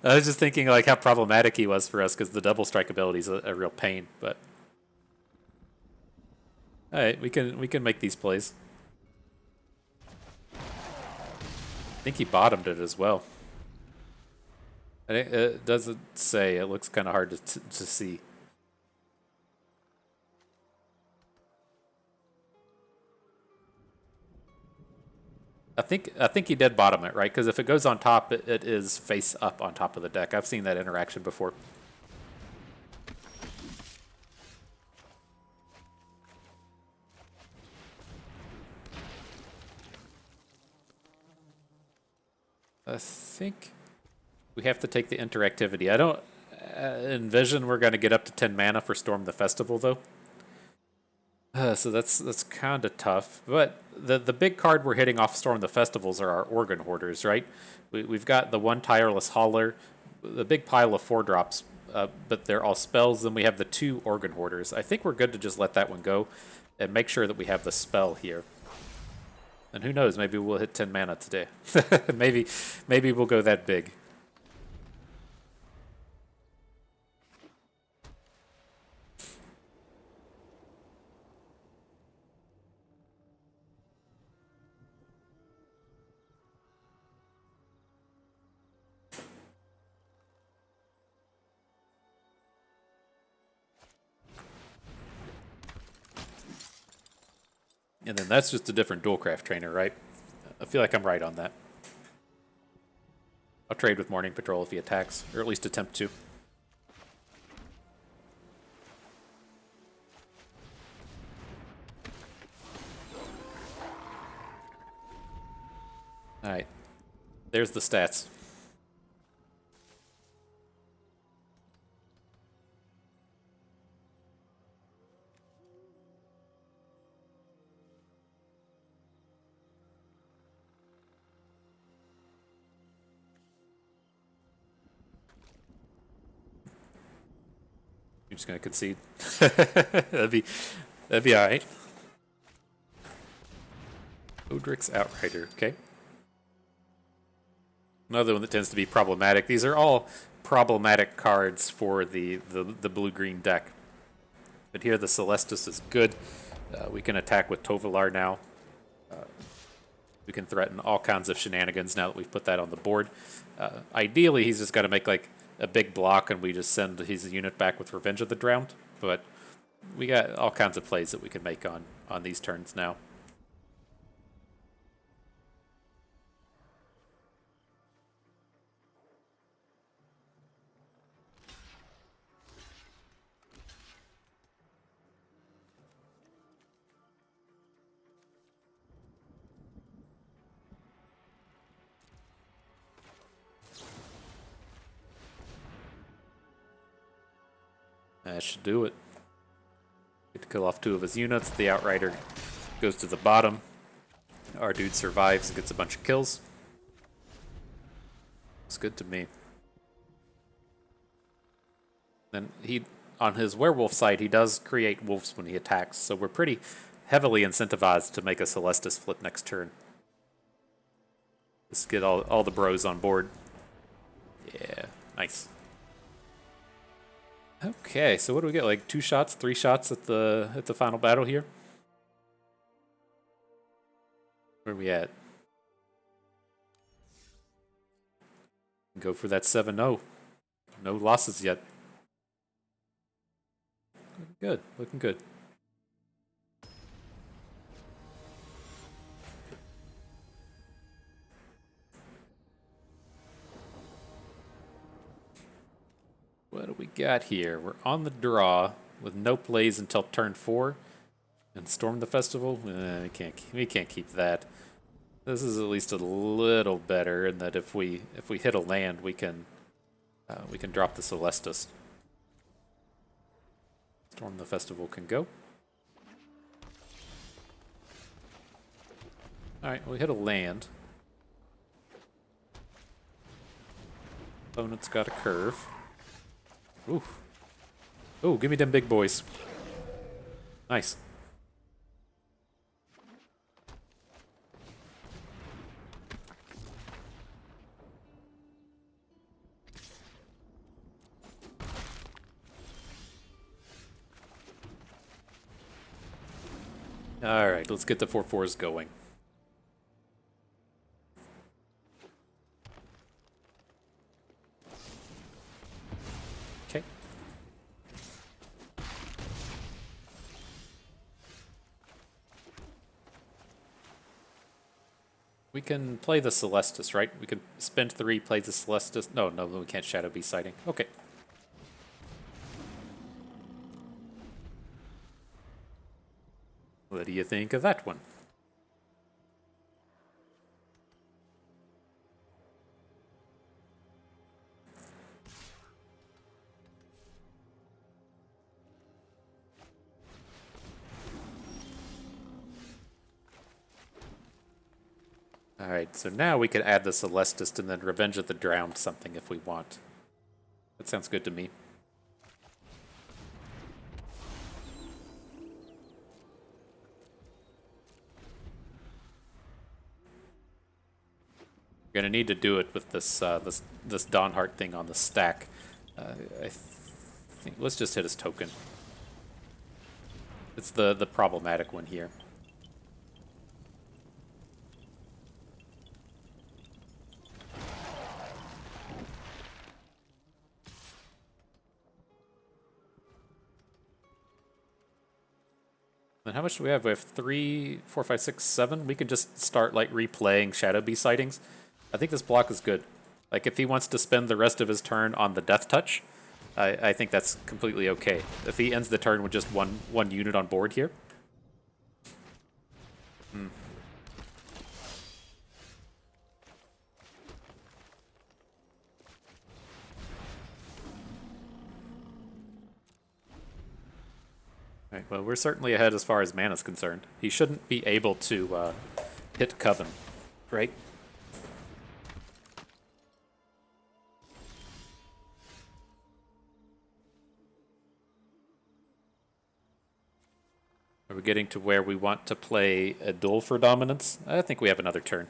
I was just thinking like how problematic he was for us because the double strike ability is a real pain. But all right, we can make these plays. I think he bottomed it as well. It doesn't say. It looks kind of hard to see. I think he did bottom it, right? Because if it goes on top, it is face up on top of the deck. I've seen that interaction before. I think we have to take the interactivity. I don't envision we're going to get up to 10 mana for Storm the Festival, though. So that's kind of tough. But the big card we're hitting off Storm the Festivals are our Organ Hoarders, right? We've got the one Tireless Hauler, the big pile of 4 drops, but they're all spells. Then we have the 2 Organ Hoarders. I think we're good to just let that one go and make sure that we have the spell here. And who knows, maybe we'll hit 10 mana today. maybe we'll go that big. And then that's just a different Duelcraft trainer, right? I feel like I'm right on that. I'll trade with Morning Patrol if he attacks, or at least attempt to. Alright. There's the stats. You're just gonna concede. that'd be alright. Odric's Outrider, okay. Another one that tends to be problematic. These are all problematic cards for the blue-green deck. But here the Celestus is good. We can attack with Tovolar now. We can threaten all kinds of shenanigans now that we've put that on the board. Ideally, he's just got to make like a big block and we just send his unit back with Revenge of the Drowned. But we got all kinds of plays that we can make on these turns now. That should do it. Get to kill off 2 of his units. The Outrider goes to the bottom. Our dude survives and gets a bunch of kills. It's good to me. Then on his werewolf side, he does create wolves when he attacks, so we're pretty heavily incentivized to make a Celestus flip next turn. Let's get all the bros on board. Yeah, nice. Okay, so what do we get? Like 2 shots, 3 shots at the final battle here? Where are we at? Go for that 7-0. No losses yet. Looking good, looking good. What do we got here? We're on the draw with no plays until turn 4, and Storm the Festival. We can't keep that. This is at least a little better in that if we hit a land, we can drop the Celestus. Storm the Festival can go. All right, we hit a land. Opponent's got a curve. Ooh. Ooh, give me them big boys. Nice. Alright, let's get the 4/4s going. Okay. We can play the Celestis, right? We can spend 3, play the Celestis. No, we can't Shadowbeast Sighting. Okay. What do you think of that one? Alright, so now we could add the Celestis and then Revenge of the Drowned something if we want. That sounds good to me. We're gonna need to do it with this this Dawnheart thing on the stack. I think let's just hit his token. It's the problematic one here. And how much do we have? We have 3, 4, 5, 6, 7. We can just start like replaying Shadowbeast Sightings. I think this block is good. Like if he wants to spend the rest of his turn on the Death Touch, I think that's completely okay. If he ends the turn with just one unit on board here. Right, well, we're certainly ahead as far as mana's concerned. He shouldn't be able to hit Coven, right? Are we getting to where we want to play a duel for dominance? I think we have another turn.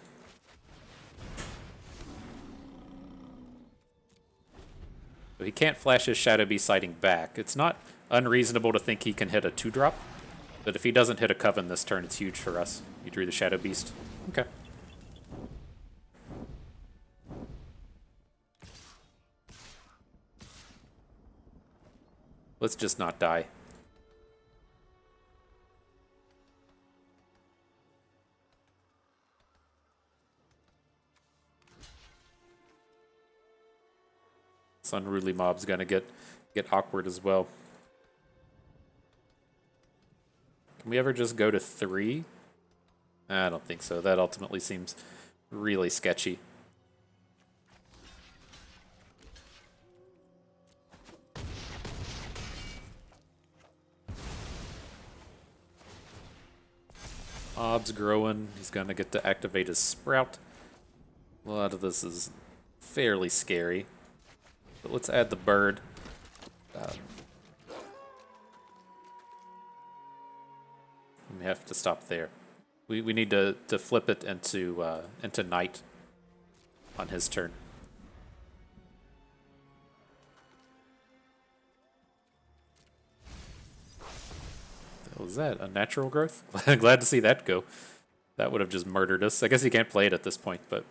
So he can't flash his Shadowbeast Sighting back. It's not unreasonable to think he can hit a 2-drop, but if he doesn't hit a Coven this turn, it's huge for us. You drew the Shadowbeast. Okay. Let's just not die. This unruly mob's gonna get awkward as well. Can we ever just go to 3? I don't think so. That ultimately seems really sketchy. Mob's growing. He's gonna get to activate his Sprout. A lot of this is fairly scary. But let's add the bird. We have to stop there. We need to flip it into night on his turn. Was that a natural growth? Glad to see that go. That would have just murdered us. I guess he can't play it at this point, but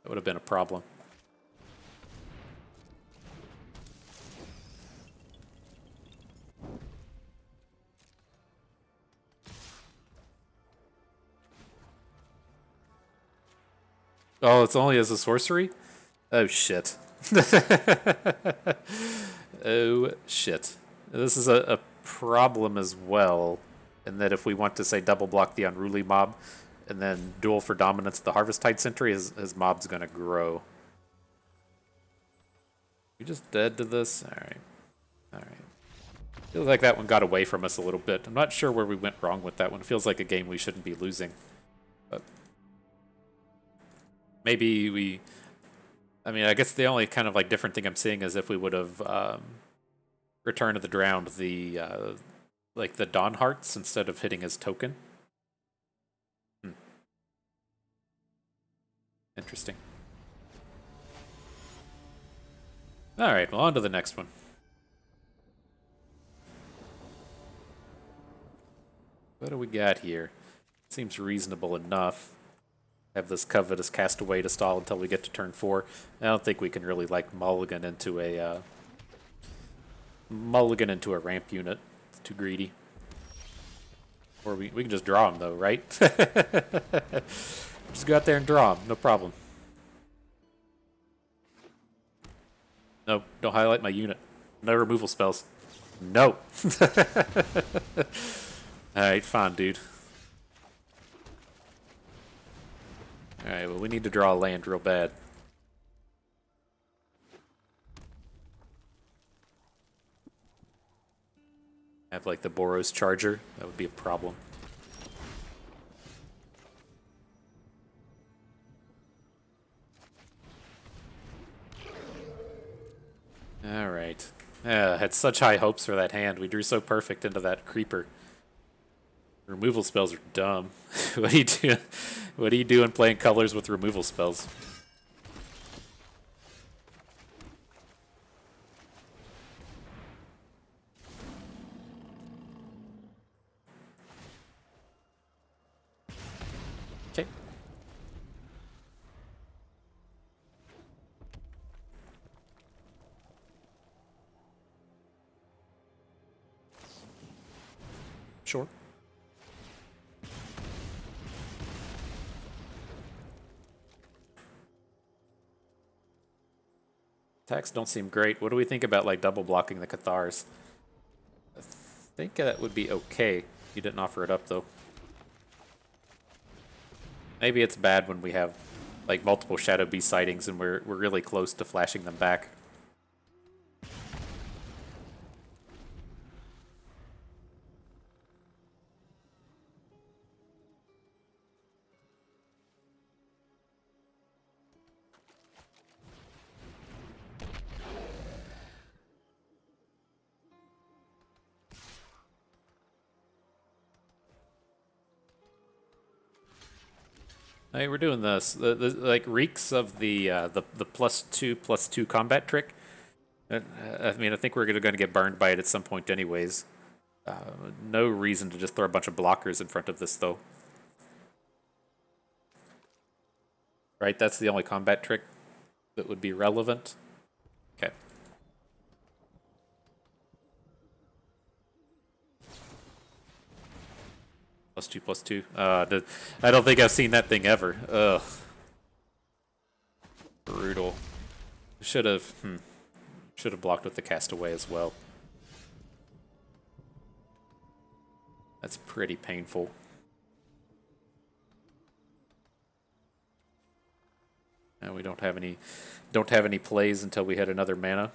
that would have been a problem. Oh, it's only as a sorcery? Oh, shit. Oh, shit. This is a problem as well, in that if we want to, say, double block the Unruly mob, and then duel for dominance the Harvesttide Sentry, his mob's gonna grow. You just dead to this? Alright. Alright. Feels like that one got away from us a little bit. I'm not sure where we went wrong with that one. It feels like a game we shouldn't be losing. But maybe we... I mean, I guess the only kind of like different thing I'm seeing is if we would have Return of the Drowned the like the Dawn Hearts instead of hitting his token. Interesting. Alright, well, on to the next one. What do we got here? Seems reasonable enough. Have this Covetous Castaway to stall until we get to turn 4. I don't think we can really like mulligan into a ramp unit. It's too greedy. Or we can just draw him though, right? Just go out there and draw him, no problem. No, don't highlight my unit. No removal spells. No. Alright, fine, dude. Alright, well, we need to draw a land real bad. Have, like, the Boros Charger. That would be a problem. Alright. Had such high hopes for that hand. We drew so perfect into that creeper. Removal spells are dumb. What do you do? What are you doing playing colors with removal spells? Okay. Sure. Attacks don't seem great. What do we think about, like, double blocking the Cathars? I think that would be okay. You didn't offer it up, though. Maybe it's bad when we have, like, multiple Shadowbeast Sightings and we're really close to flashing them back. Hey, we're doing this. The like reeks of the +2/+2 combat trick. I mean, I think we're going to get burned by it at some point, anyways. No reason to just throw a bunch of blockers in front of this, though. Right? That's the only combat trick that would be relevant. Okay. +2/+2. I don't think I've seen that thing ever. Ugh. Brutal. Should have blocked with the Castaway as well. That's pretty painful. And we don't have any plays until we hit another mana.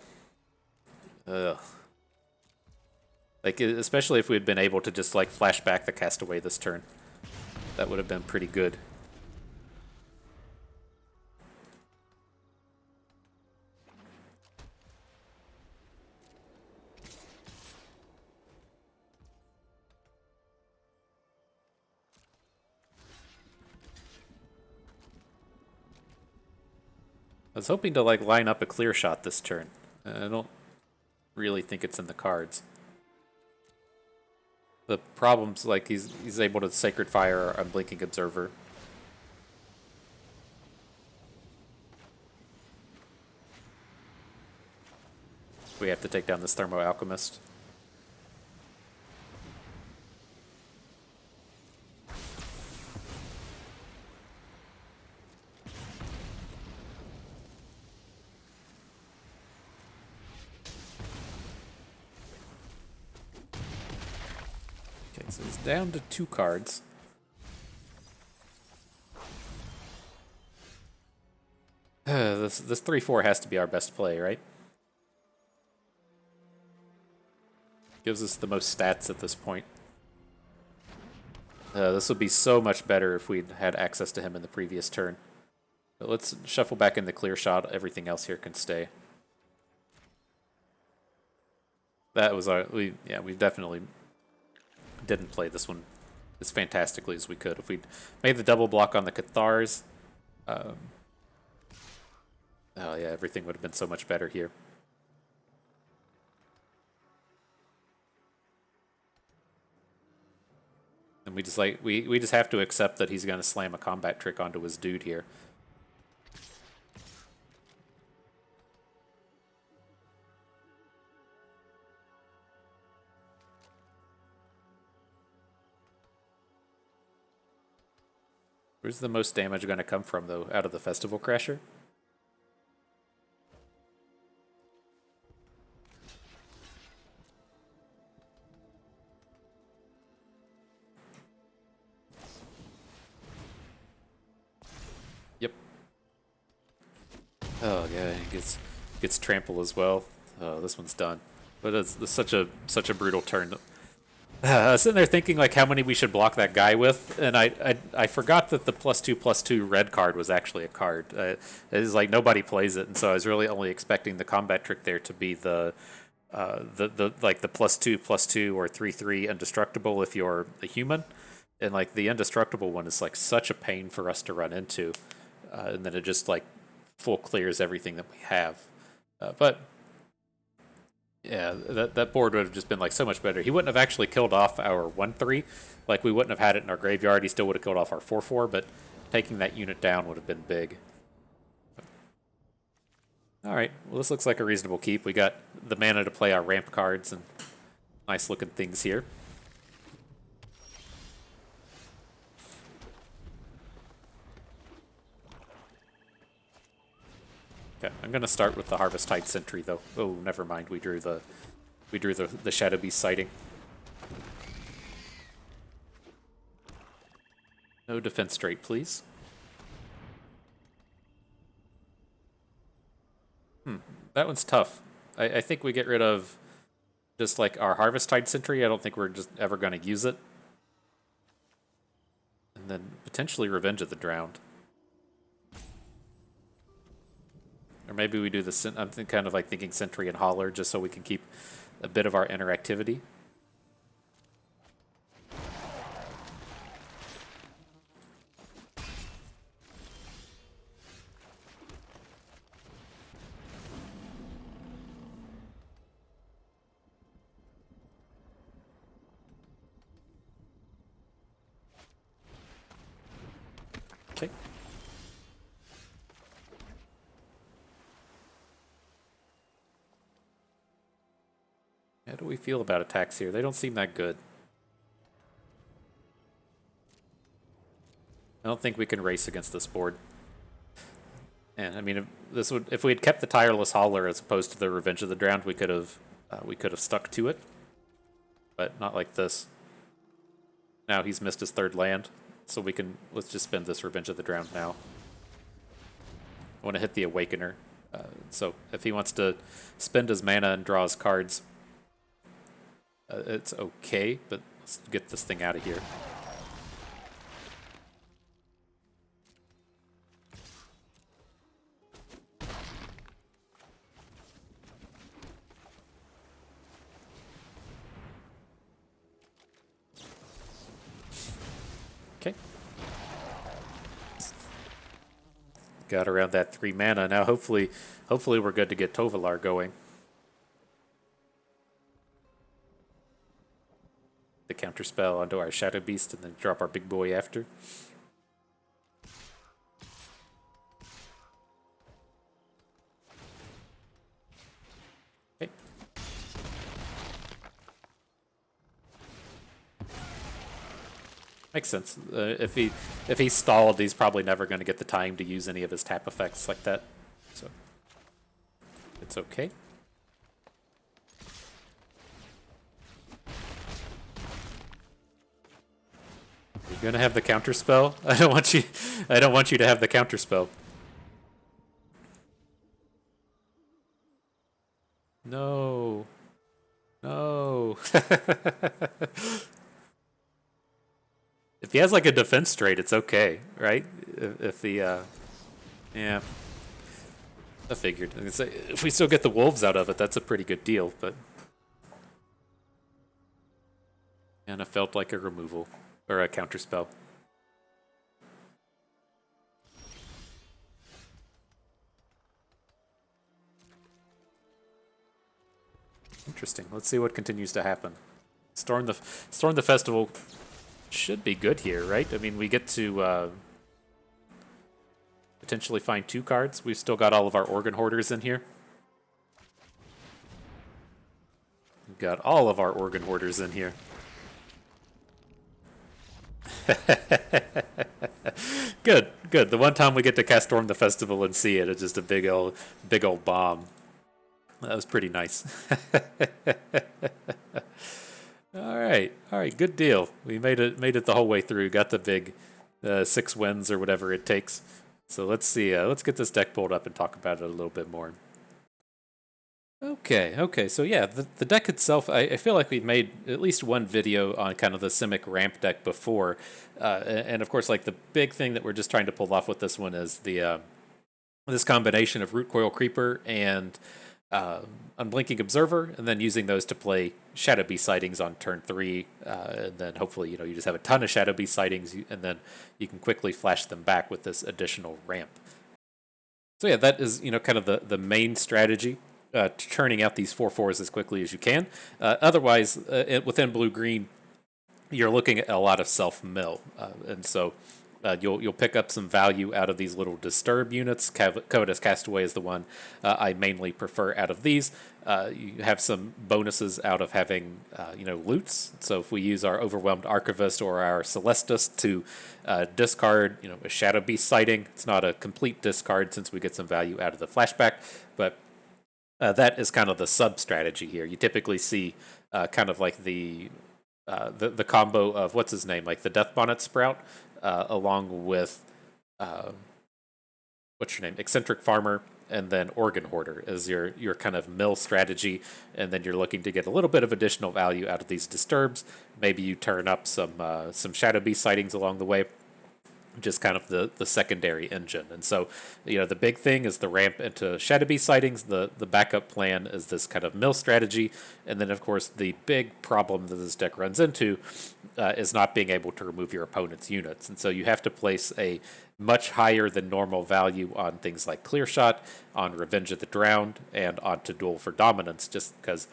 Ugh. Like, especially if we had been able to just, like, flash back the Castaway this turn. That would have been pretty good. I was hoping to, like, line up a clear shot this turn. I don't really think it's in the cards. The problem's, like, he's able to Sacred Fire our Unblinking Observer. We have to take down this Thermo Alchemist. Okay, so he's down to 2 cards. This 3/4 has to be our best play, right? Gives us the most stats at this point. This would be so much better if we'd had access to him in the previous turn. But let's shuffle back in the clear shot. Everything else here can stay. That was our... we definitely didn't play this one as fantastically as we could. If we'd made the double block on the Cathars... oh yeah, everything would have been so much better here. And we just we just have to accept that he's gonna slam a combat trick onto his dude here. Where's the most damage gonna come from though? Out of the Festival Crasher? Yep. Oh yeah, he gets trample as well. Oh, this one's done. But it's such a brutal turn. I was sitting there thinking like how many we should block that guy with, and I forgot that the +2/+2 red card was actually a card. It's like nobody plays it, and so I was really only expecting the combat trick there to be the like the +2/+2 or 3/3 indestructible if you're a human, and like the indestructible one is like such a pain for us to run into, and then it just like full clears everything that we have, but. Yeah, that board would have just been like so much better. He wouldn't have actually killed off our 1/3, like we wouldn't have had it in our graveyard. He still would have killed off our 4/4, but taking that unit down would have been big. All right, well this looks like a reasonable keep. We got the mana to play our ramp cards and nice looking things here. Okay, I'm gonna start with the Harvest-Tide Sentry though. Oh, never mind. We drew the Shadowbeast Sighting. No defense straight, please. That one's tough. I think we get rid of just like our Harvest-Tide Sentry. I don't think we're just ever going to use it. And then potentially Revenge of the Drowned. Or maybe we do the... I'm kind of like thinking Sentry and Holler just so we can keep a bit of our interactivity. Okay. How do we feel about attacks here? They don't seem that good. I don't think we can race against this board. And I mean, if we had kept the Tireless Hauler as opposed to the Revenge of the Drowned, we could have stuck to it, but not like this. Now he's missed his third land, so let's just spend this Revenge of the Drowned now. I want to hit the Awakener, so if he wants to spend his mana and draw his cards, it's okay, but let's get this thing out of here. Okay. Got around that 3 mana. Now hopefully we're good to get Tovolar going. The counterspell onto our Shadowbeast and then drop our big boy after. Okay. Makes sense. If he stalled, he's probably never going to get the time to use any of his tap effects like that. So it's okay. You're gonna have the counterspell? I don't want you to have the counterspell. No. No. If he has like a defense straight, it's okay, right? If the yeah, I figured. If we still get the wolves out of it, that's a pretty good deal. But and it felt like a removal or a counterspell. Interesting. Let's see what continues to happen. Storm the festival. should be good here, right? I mean, we get to potentially find 2 cards. We've still got all of our Organ Hoarders in here. We've got all of our Organ Hoarders in here. Good, good. The one time we get to cast Storm the Festival and see it, it's just a big old bomb. That was pretty nice. All right, good deal. We made it the whole way through. Got the big 6 wins or whatever it takes. So let's see. Let's get this deck pulled up and talk about it a little bit more. Okay. So yeah, the deck itself, I feel like we've made at least one video on kind of the Simic Ramp deck before, and of course, like the big thing that we're just trying to pull off with this one is the this combination of Root Coil Creeper and Unblinking Observer, and then using those to play Shadowbeast Sightings on turn 3, and then hopefully you just have a ton of Shadowbeast Sightings, and then you can quickly flash them back with this additional ramp. So yeah, that is kind of the main strategy. Churning out these 4/4s as quickly as you can. Otherwise, within blue-green, you're looking at a lot of self-mill, and so you'll pick up some value out of these little disturb units. Covetous Castaway is the one I mainly prefer out of these. You have some bonuses out of having loots. So if we use our Overwhelmed Archivist or our Celestus to discard a Shadowbeast Sighting, it's not a complete discard since we get some value out of the flashback, but that is kind of the sub-strategy here. You typically see kind of like the combo of, what's his name, like the Death Bonnet Sprout, along with, what's your name, Eccentric Farmer, and then Organ Hoarder as your kind of mill strategy, and then you're looking to get a little bit of additional value out of these disturbs. Maybe you turn up some Shadowbeast Sightings along the way, just kind of the secondary engine. And so, the big thing is the ramp into Shadowbeast Sightings. The backup plan is this kind of mill strategy. And then, of course, the big problem that this deck runs into is not being able to remove your opponent's units. And so you have to place a much higher than normal value on things like Clear Shot, on Revenge of the Drowned, and onto Duel for Dominance, just because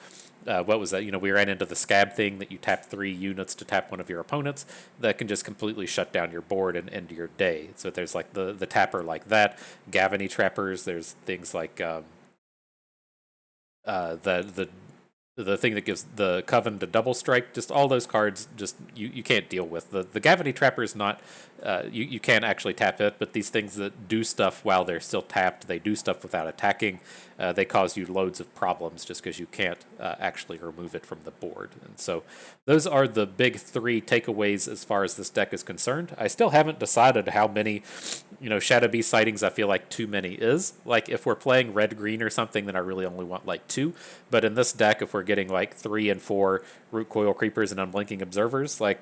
what was that? We ran into the scab thing that you tap 3 units to tap one of your opponents that can just completely shut down your board and end your day. So there's like the tapper like that, Gavany trappers. There's things like the thing that gives the Coven to double strike. Just all those cards, just you can't deal with. The Gavany trapper is not. You can't actually tap it, but these things that do stuff while they're still tapped, they do stuff without attacking. They cause you loads of problems just because you can't actually remove it from the board. And so those are the big 3 takeaways as far as this deck is concerned. I still haven't decided how many, Shadowbeast Sightings I feel like too many is. Like if we're playing red-green or something, then I really only want like 2. But in this deck, if we're getting like 3 and 4 Root Coil Creepers and Unblinking Observers, like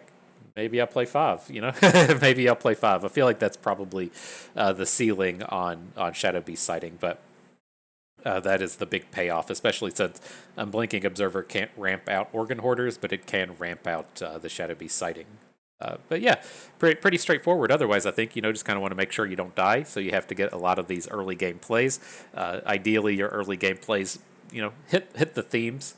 maybe I'll play 5, Maybe I'll play 5. I feel like that's probably the ceiling on Shadowbeast Sighting, but that is the big payoff, especially since Unblinking Observer can't ramp out Organ Hoarders, but it can ramp out the Shadowbeast Sighting. But yeah, pretty straightforward. Otherwise, I think, just kind of want to make sure you don't die, so you have to get a lot of these early game plays. Ideally, your early game plays, hit the themes.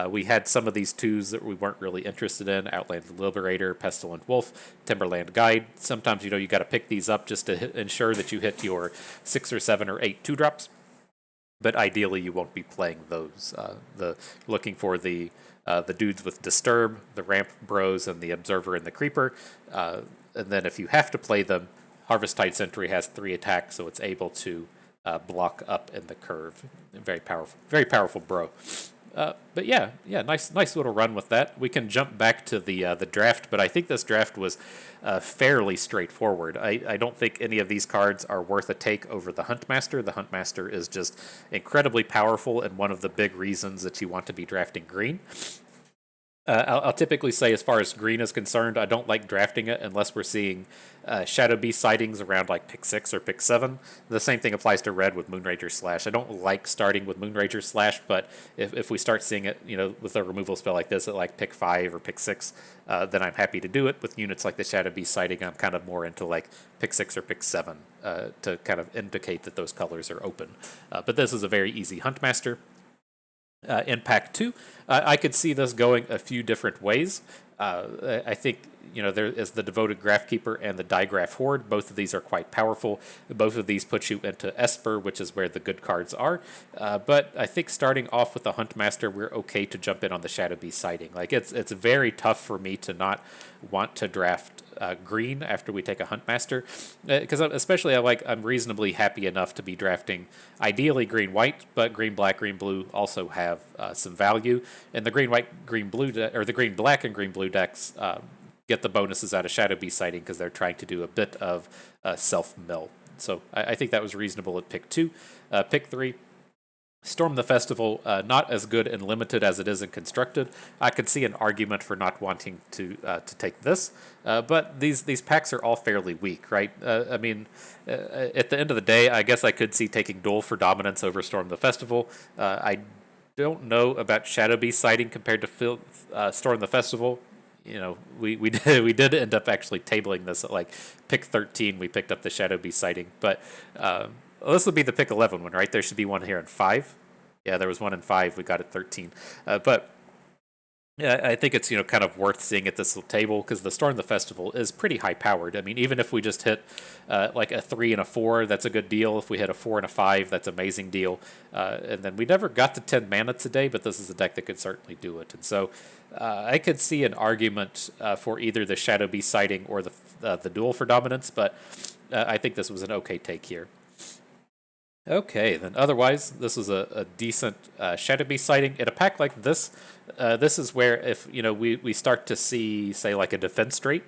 We had some of these 2s that we weren't really interested in: Outland Liberator, Pestilent Wolf, Timberland Guide. Sometimes, you got to pick these up just to ensure that you hit your 6 or 7 or 8 2-drops. But ideally, you won't be playing those. Looking for the dudes with Disturb, the Ramp Bros, and the Observer and the Creeper. And then if you have to play them, Harvesttide Sentry has 3 attacks, so it's able to block up in the curve. Very powerful bro. But yeah, nice little run with that. We can jump back to the draft, but I think this draft was fairly straightforward. I don't think any of these cards are worth a take over the Huntmaster. The Huntmaster is just incredibly powerful and one of the big reasons that you want to be drafting green. I'll typically say, as far as green is concerned, I don't like drafting it unless we're seeing Shadowbeast Sightings around like pick 6 or pick 7. The same thing applies to red with Moonrager Slash. I don't like starting with Moonrager Slash, but if we start seeing it, with a removal spell like this at like pick 5 or pick 6, then I'm happy to do it. With units like the Shadowbeast Sighting, I'm kind of more into like pick 6 or pick 7 to kind of indicate that those colors are open. But this is a very easy Huntmaster. In pack 2, I could see this going a few different ways. I think, you know, there is the Devoted Graphkeeper and the Digraph Horde. Both of these are quite powerful. Both of these put you into Esper, which is where the good cards are. But I think starting off with the Huntmaster, we're okay to jump in on the Shadowbeast Sighting. Like, it's very tough for me to not want to draft green after we take a Huntmaster, because especially I'm reasonably happy enough to be drafting ideally green white, but green black, green blue also have some value, and the green white, green blue or the green black and green blue decks get the bonuses out of Shadowbeast Sighting because they're trying to do a bit of self mill. So I think that was reasonable at pick 2. Pick 3. Storm the Festival, not as good and limited as it is in Constructed. I could see an argument for not wanting to take this, but these packs are all fairly weak, right? I mean, at the end of the day, I guess I could see taking Duel for Dominance over Storm the Festival. I don't know about Shadowbeast Sighting compared to Storm the Festival. You know, we did end up actually tabling this at like pick 13. We picked up the Shadowbeast Sighting, but this would be the pick 11 one, right? There should be one here in 5. Yeah, there was one in 5. We got it 13. But yeah, I think it's, you know, kind of worth seeing at this little table because the Storm the Festival is pretty high powered. I mean, even if we just hit like a 3 and a 4, that's a good deal. If we hit a 4 and a 5, that's an amazing deal. And then we never got to 10 mana today, but this is a deck that could certainly do it. And so I could see an argument for either the Shadowbeast Sighting or the Duel for Dominance, but I think this was an okay take here. Okay, then otherwise, this was a decent Shadowbeast Sighting. In a pack like this, this is where if, you know, we start to see, say, like a defense straight,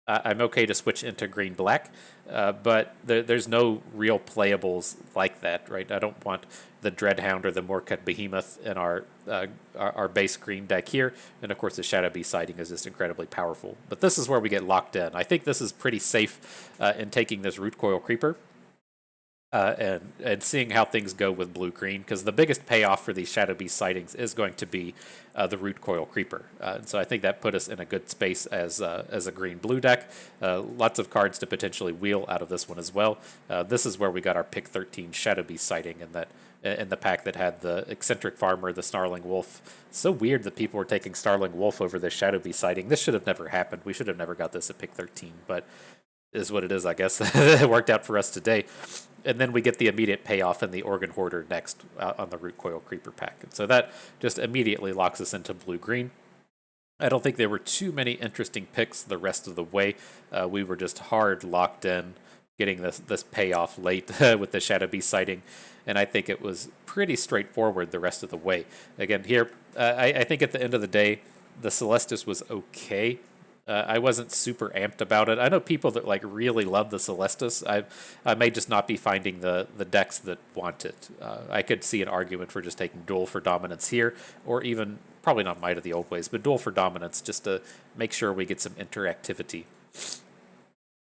I'm okay to switch into green-black, but there's no real playables like that, right? I don't want the Dreadhound or the Morcut Behemoth in our base green deck here, and of course the Shadowbeast Sighting is just incredibly powerful. But this is where we get locked in. I think this is pretty safe in taking this Root Coil Creeper. And seeing how things go with blue-green, because the biggest payoff for these Shadowbeast Sightings is going to be the Root Coil Creeper. And so I think that put us in a good space as a green-blue deck. Lots of cards to potentially wheel out of this one as well. This is where we got our pick 13 Shadowbeast Sighting in the pack that had the Eccentric Farmer, the Snarling Wolf. So weird that people were taking Snarling Wolf over this Shadowbeast Sighting. This should have never happened. We should have never got this at pick 13, but is what it is, I guess. It worked out for us today. And then we get the immediate payoff in the Organ Hoarder next on the Root Coil Creeper pack. And so that just immediately locks us into blue-green. I don't think there were too many interesting picks the rest of the way. We were just hard locked in, getting this payoff late with the Shadowbeast Sighting. And I think it was pretty straightforward the rest of the way. Again, here, I think at the end of the day, the Celestis was okay. I wasn't super amped about it. I know people that like really love the Celestis. I may just not be finding the decks that want it. I could see an argument for just taking Duel for Dominance here, or even probably not Might of the Old Ways, but Duel for Dominance just to make sure we get some interactivity.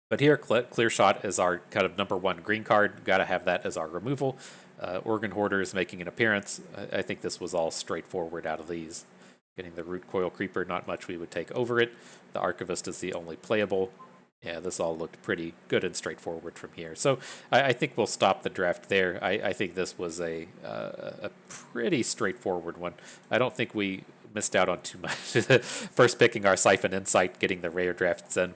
But here, Clear Shot is our kind of number one green card. Got to have that as our removal. Organ Hoarder is making an appearance. I think this was all straightforward out of these. Getting the Root Coil Creeper, not much we would take over it. The Archivist is the only playable. Yeah, this all looked pretty good and straightforward from here. So I think we'll stop the draft there. I think this was a pretty straightforward one. I don't think we missed out on too much. First picking our Siphon Insight, getting the rare drafts in.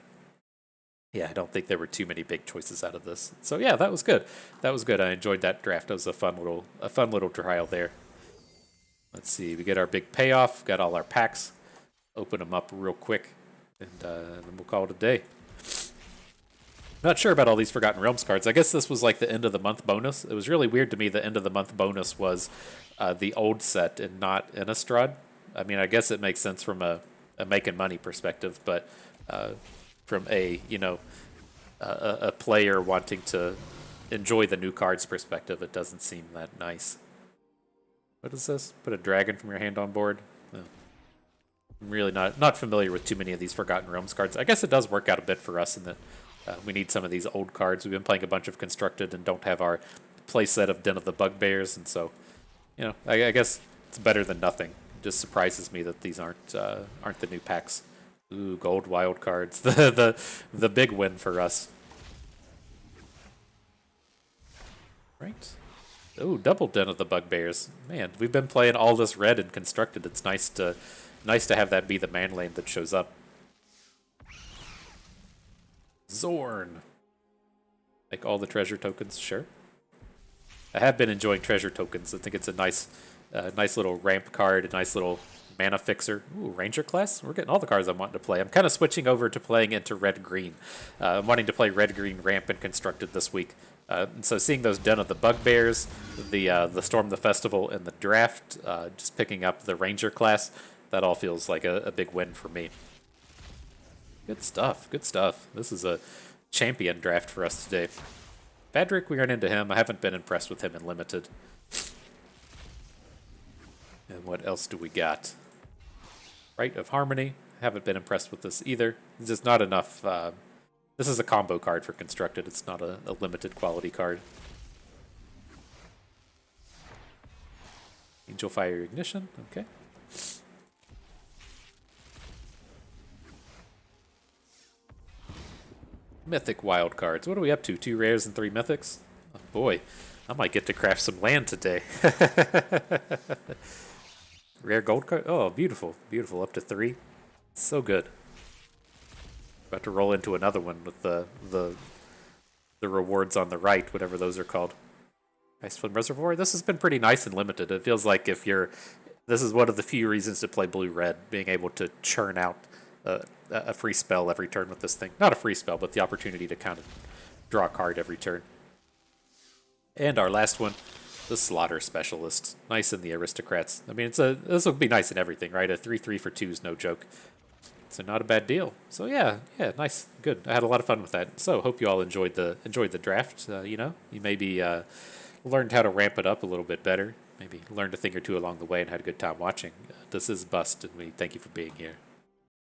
Yeah, I don't think there were too many big choices out of this. So yeah, that was good. That was good. I enjoyed that draft. It was a fun little trial there. Let's see, we get our big payoff, got all our packs, open them up real quick, and then we'll call it a day. Not sure about all these Forgotten Realms cards. I guess this was like the end of the month bonus. It was really weird to me the end of the month bonus was the old set and not Innistrad. I mean, I guess it makes sense from a making money perspective, but from a player wanting to enjoy the new cards perspective, it doesn't seem that nice. What is this? Put a dragon from your hand on board? Oh. I'm really not familiar with too many of these Forgotten Realms cards. I guess it does work out a bit for us in that we need some of these old cards. We've been playing a bunch of Constructed and don't have our play set of Den of the Bugbears, and so, you know, I guess it's better than nothing. It just surprises me that these aren't the new packs. Ooh, gold wild cards. the big win for us. Right. Oh, double Den of the Bugbears. Man, we've been playing all this red and Constructed. It's nice to have that be the man lane that shows up. Zorn. Like all the treasure tokens, sure. I have been enjoying treasure tokens. I think it's a nice little ramp card, a nice little mana fixer. Ooh, Ranger class? We're getting all the cards I'm wanting to play. I'm kind of switching over to playing into red-green. I'm wanting to play red-green ramp and constructed this week. And so seeing those Den of the Bugbears, the Storm the Festival, and the draft, just picking up the Ranger class, that all feels like a big win for me. Good stuff, good stuff. This is a champion draft for us today. Badrick, we run into him. I haven't been impressed with him in Limited. And what else do we got? Rite of Harmony. Haven't been impressed with this either. It's just not enough. This is a combo card for Constructed. It's not a limited quality card. Angel Fire Ignition. Okay. Mythic wild cards. What are we up to? 2 rares and 3 mythics? Oh boy, I might get to craft some land today. Rare gold card? Oh, beautiful. Beautiful. Up to 3. So good. About to roll into another one with the rewards on the right, whatever those are called. Icewind Reservoir. This has been pretty nice and limited. It feels like this is one of the few reasons to play blue-red, being able to churn out a free spell every turn with this thing. Not a free spell, but the opportunity to kind of draw a card every turn. And our last one, the Slaughter Specialist. Nice in the Aristocrats. I mean, this will be nice in everything, right? A 3/3 for 2 is no joke. So not a bad deal. So yeah, nice, good. I had a lot of fun with that. So hope you all enjoyed the draft. You maybe learned how to ramp it up a little bit better. Maybe learned a thing or two along the way and had a good time watching. This is Bust, and we thank you for being here.